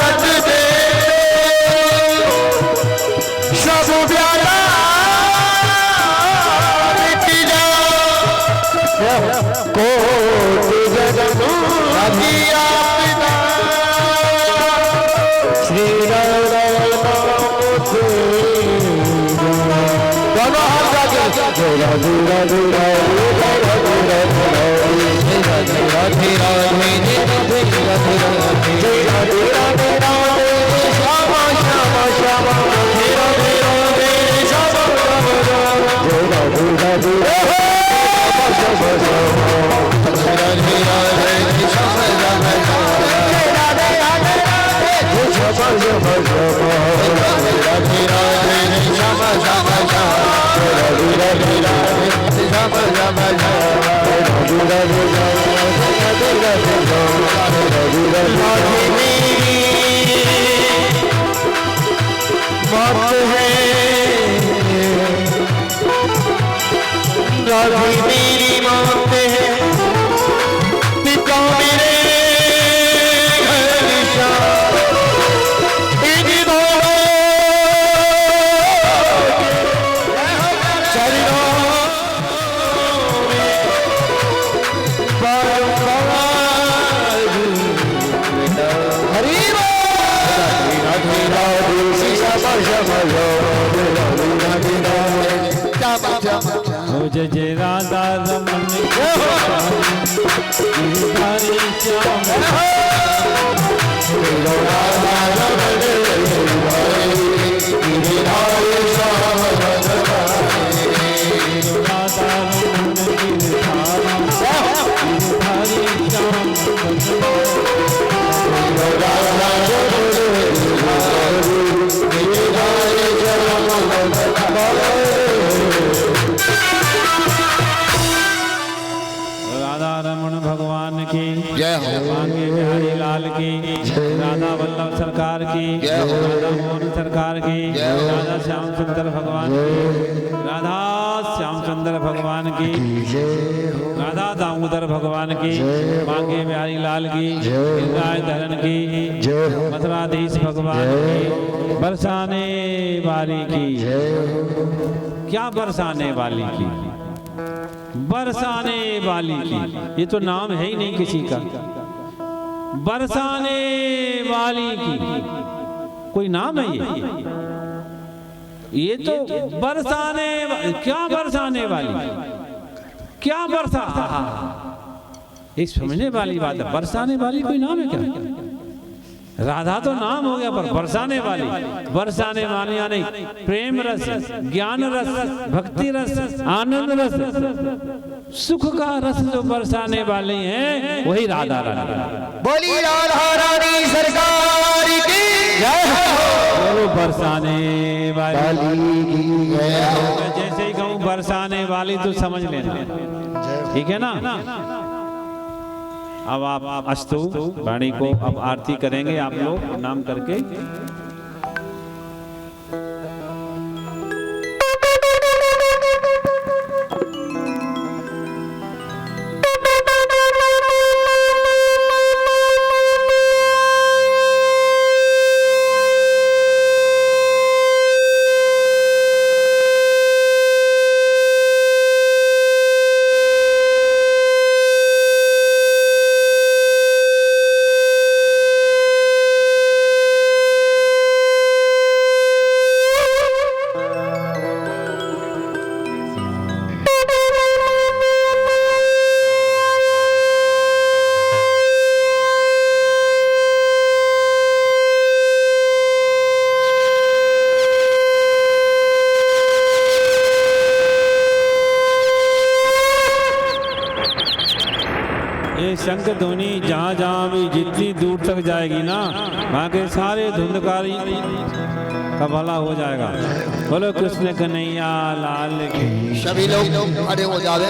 रच दे सब प्यारा मिट जा कोट जगत अभिया पिता श्री राम दोनों हाथ जाके धीरा धीरा धीरा मेरी मौत है पिता मेरे घर इन दोनों चरणों हरि हो जय जय राधा रमन गिरधारी श्याम राधा रमन गिरधारी श्याम राधा रमन गिरधारी श्याम राधा रमन भगवान की जय हो। मांगे बिहारी लाल की राधा वल्लभ सरकार की जय हो। राधा मोहन सरकार की जय हो। राधा श्याम सुंदर भगवान की राधा श्याम सुंदर भगवान की राधा दामोदर भगवान की मांगे बिहारी लाल की गिरिराज धरन की मथुराधीश भगवान की बरसाने वाली की क्या बरसाने वाली की बरसाने वाली की ये तो नाम है ही नहीं किसी का बरसाने वाली की कोई नाम है ये तो बरसाने क्या बरसाने वाली क्या बरसा एक समझने वाली बात है बरसाने वाली कोई नाम है क्या राधा तो नाम हो गया पर बरसाने वाली यानी प्रेम रस ज्ञान रस भक्ति रस आनंद रस सुख का रस जो बरसाने वाली हैं वही राधा रानी बोली राधा रानी सरकार की जय हो। बोलो बरसाने वाली की जय हो। मैं जैसे ही कहूँ बरसाने वाली तो समझ लेना ठीक है ना अब आप अस्तु वाणी को अब आरती करेंगे आप लोग नाम करके शंख ध्वनि जहाँ जहाँ भी जितनी दूर तक जाएगी ना वहाँ के सारे धुंधकारी का भला हो जाएगा। बोलो कृष्ण कन्हैया लाल की। सभी लोग खड़े हो जावे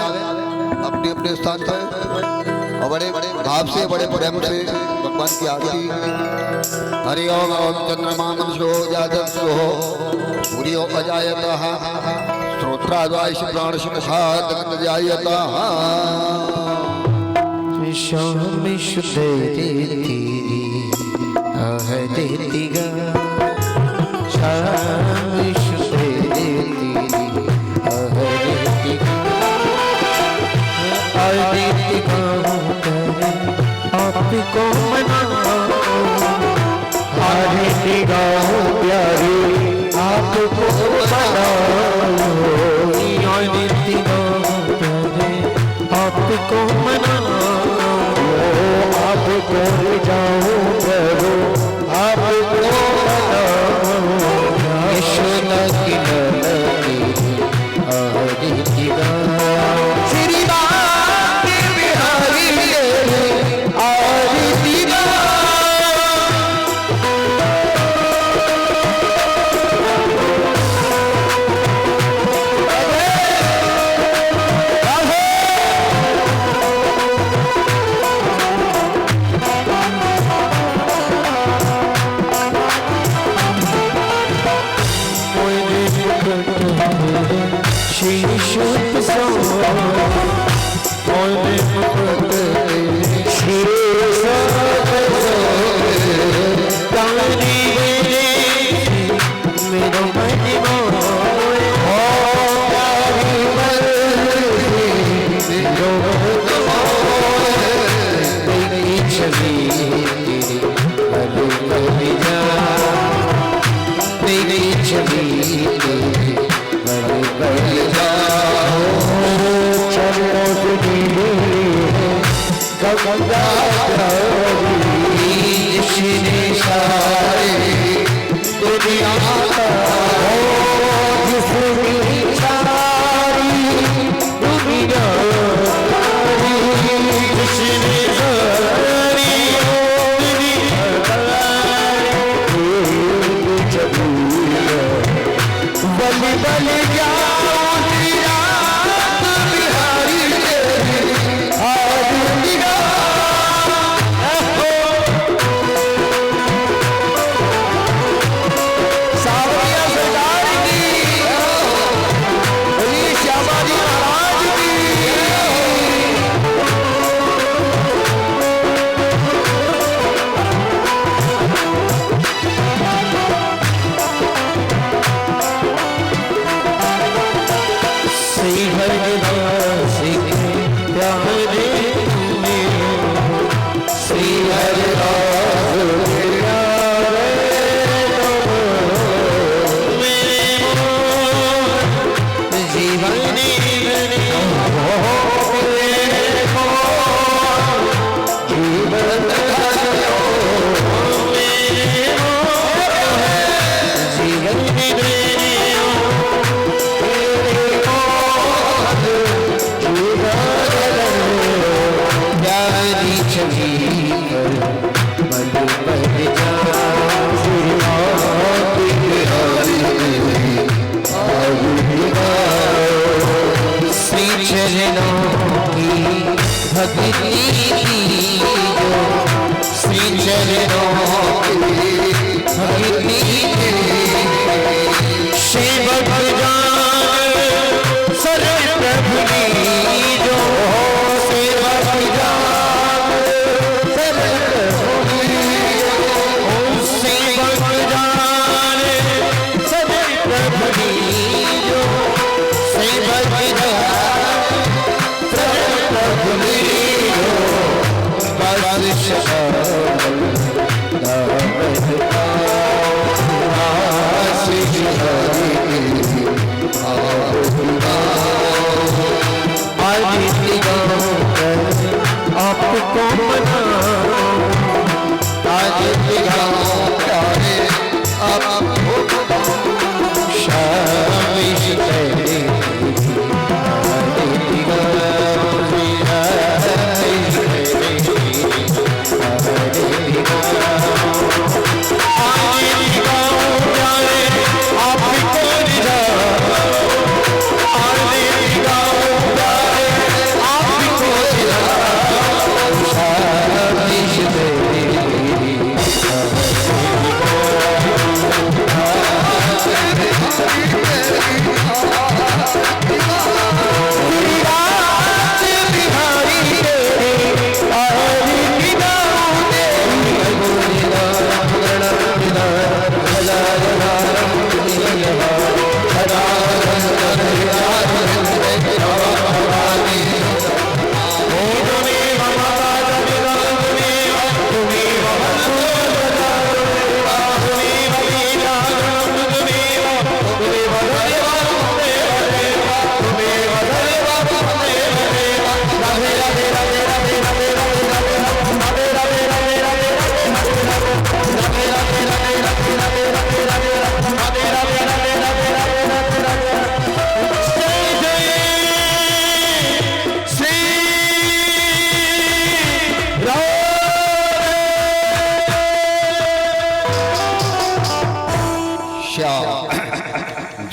अपने अपने स्थान पर और बड़े भाव से बड़े प्रेम से भगवान की आरती। हरि ओम चंद्रमा मनसो जातसो सूर्यो अजायतः श्रोत्राद्वाइश प्राणशुनशात् जायतः शाम सुधरे तेरी आह देती गा शाम सुधरे तेरी आह देती गा आह देती गा आपको मनाओ आह देती गा प्यारे आपको मनाओ आह देती गा प्यारे आपको मनाओ आपको जाओ करो आपको यशोदा की ललकी हरि की श्री राम बिहारी हरि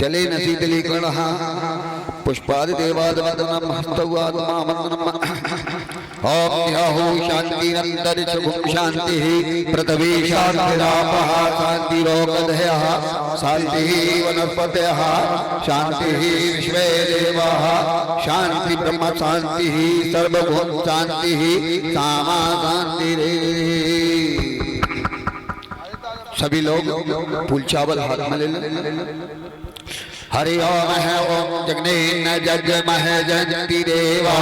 चले न शीतलीकरणः पुष्पादिदेवादवदनं हस्तवादमामन्दनम् ओम ह्यहु शान्तिरन्तरिक्षभुं शान्तिः पृथिवी शान्तिरापः शान्तिरोगधयः शान्तिः वनस्पतयः शान्तिः विश्वे देवाः शान्ति ब्रह्म शान्तिः सर्वभूत शान्तिः सामा शान्तिरेव। सभी लोग फूल चावल हाथ में ले लें। हरि ओम है ओम जगने न जगमह जयंती देवा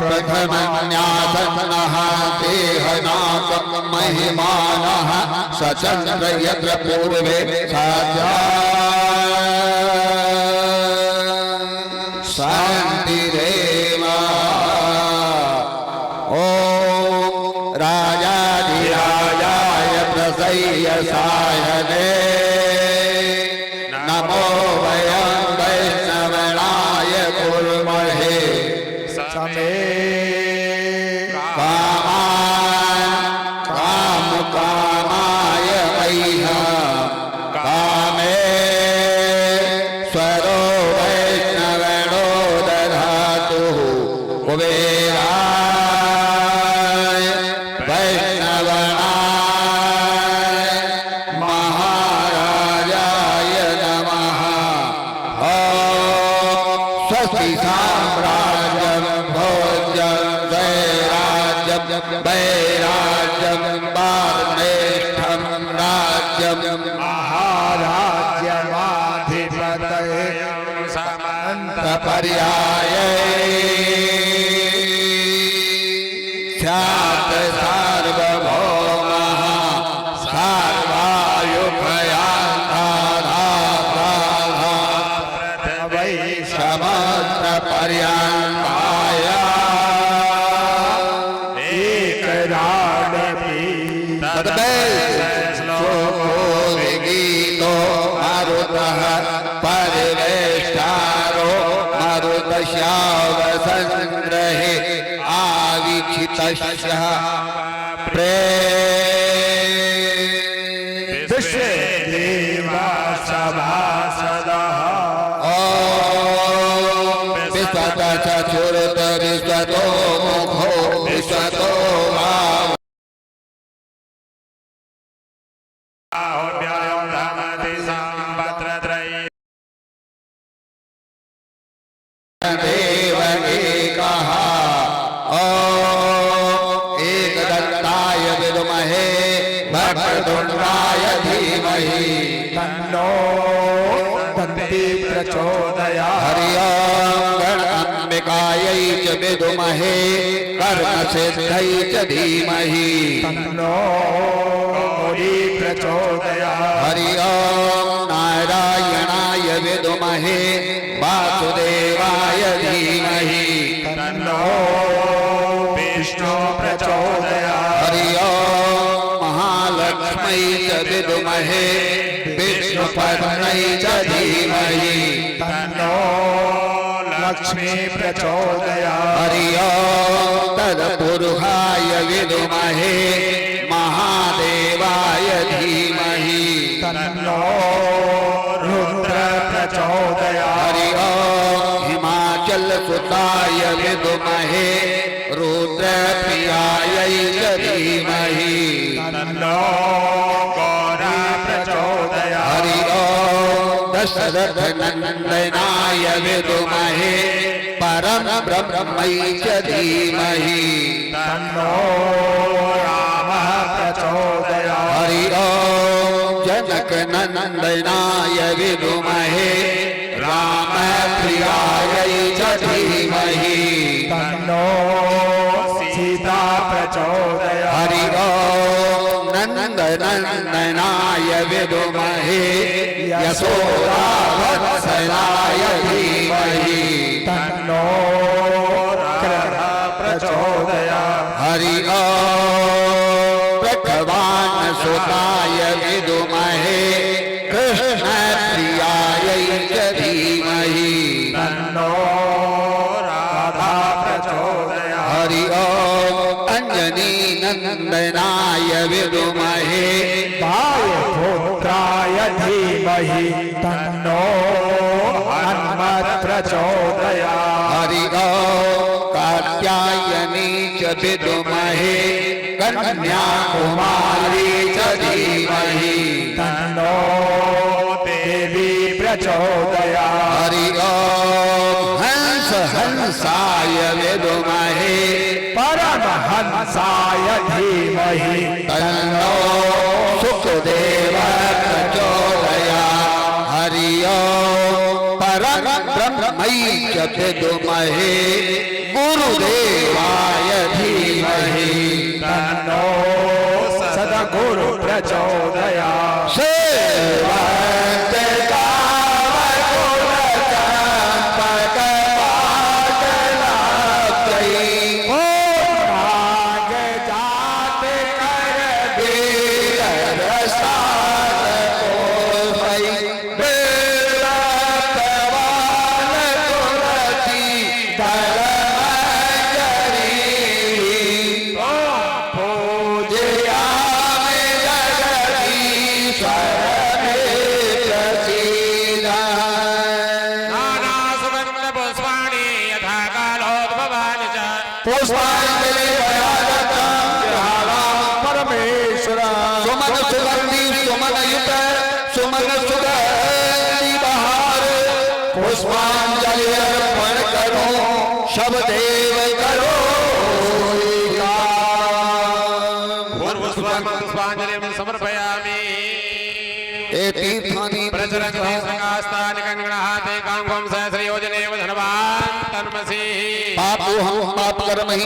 प्रथम न्यासन्नः देहनाकं महिमानः सचन्द्र यत्र पूर्वे साध्या शान्तिरेवा। ओम राजाधिराजाय प्रसय्यसायने नमो वयं वैष्णवाय कुर्महे समे कामाय मह्यं कामे स्वरो वैष्णवनो दधातु कुबेराय वैष्णवाय महाराजाय नमः। स्वस्ति साम्राज्यं भोज्यं वैराज्यं वामेष्ठं राज्यं महाराज्यमाधिपतये समन्तपर्याये स्यात् सार्वभौमः सर्वायुभयान्ताधाराधा समस्तपर्यन्ताय गीतो मरुतः परिवेष्टारो मरुतश्यावसंग्रहे आविक्षितस्य विश्वे देवा सभासदः विश्वत चतुर्थ विश्वतो मुखो विश्वतो देव एकः एकदन्ताय विद्महे वक्रतुण्डाय धीमहि तन्नो दन्ती प्रचोदयात्। हरि ओम गणाम्बिकायै च विद्महे कर्मसिद्ध्यै च धीमहि तन्नो गौरी प्रचोदयात्। हरि ओम नारायणाय विद्महे वासुदेवाय धीमहि तन्नो विष्णु प्रचोदयात्। हरि ओम महालक्ष्मै च विद्महे विष्णुपत्न्यै च धीमहि तन्नो लक्ष्मी प्रचोदयात्। हरि ओम तत्पुरुषाय विद्महे महादेवाय धीमहि तन्नो रुद्र प्रचोदयात्। हरि ओम हिमाचल सुताय विद्महे रुद्रप्रियायै च धीमहि तन्नो गौरी प्रचोदयात्। हरि ओम दशरथ नंदनाय विद्महे परम ब्रह्मै च धीमहि तन्नो रामः प्रचोदयात्। हरि ओम जनक नंदनाय विद्महे रामप्रियायै च धीमहि तन्नो सीता प्रचोदयात्। हरि ओम नंदनंदनाय विद्महे यशोदावत्सलाय धीमहि तन्नो कृष्ण प्रचोदयात्। हरि ओम प्रभवान सुताय विद्महे कृष्ण प्रियायै च धीमहि तन्नो राधा प्रचोदयात्। हरि ओम अंजनी नंदनाय विद्महे वायुपुत्राय धीमहि धीमहि तन्नो हनुमत् प्रचोदयात्। हरि ओम कात्यायनी च विद्महे कन्याकुमारी च धीमहि तन्नो देवी प्रचोदयात्। हरि ओम हंस हंसाय विद्महे परमहंसाय धीमहि तन्नो सुखदेव प्रचोदयात्। हरि ओम परम ब्रह्मै च विद्महे गुरुदेवाय धीमहि तन्नो सद्गुरु प्रचोदयात्। सेवक पुष्पांजलि परमेश्वर सुमन सुगंधि सुमन युत सुमन सुगंधि बहार पुष्पांजलि अर्पण करो सब देव करो पुष्पांजलि समर्पयामि। ए तीर्थानि प्रचरन्ति संगास्तानि कंगणाते कांगं सहस्रयोजनेव धनवान् तन्मसि। पापो हम पाप कर्म ही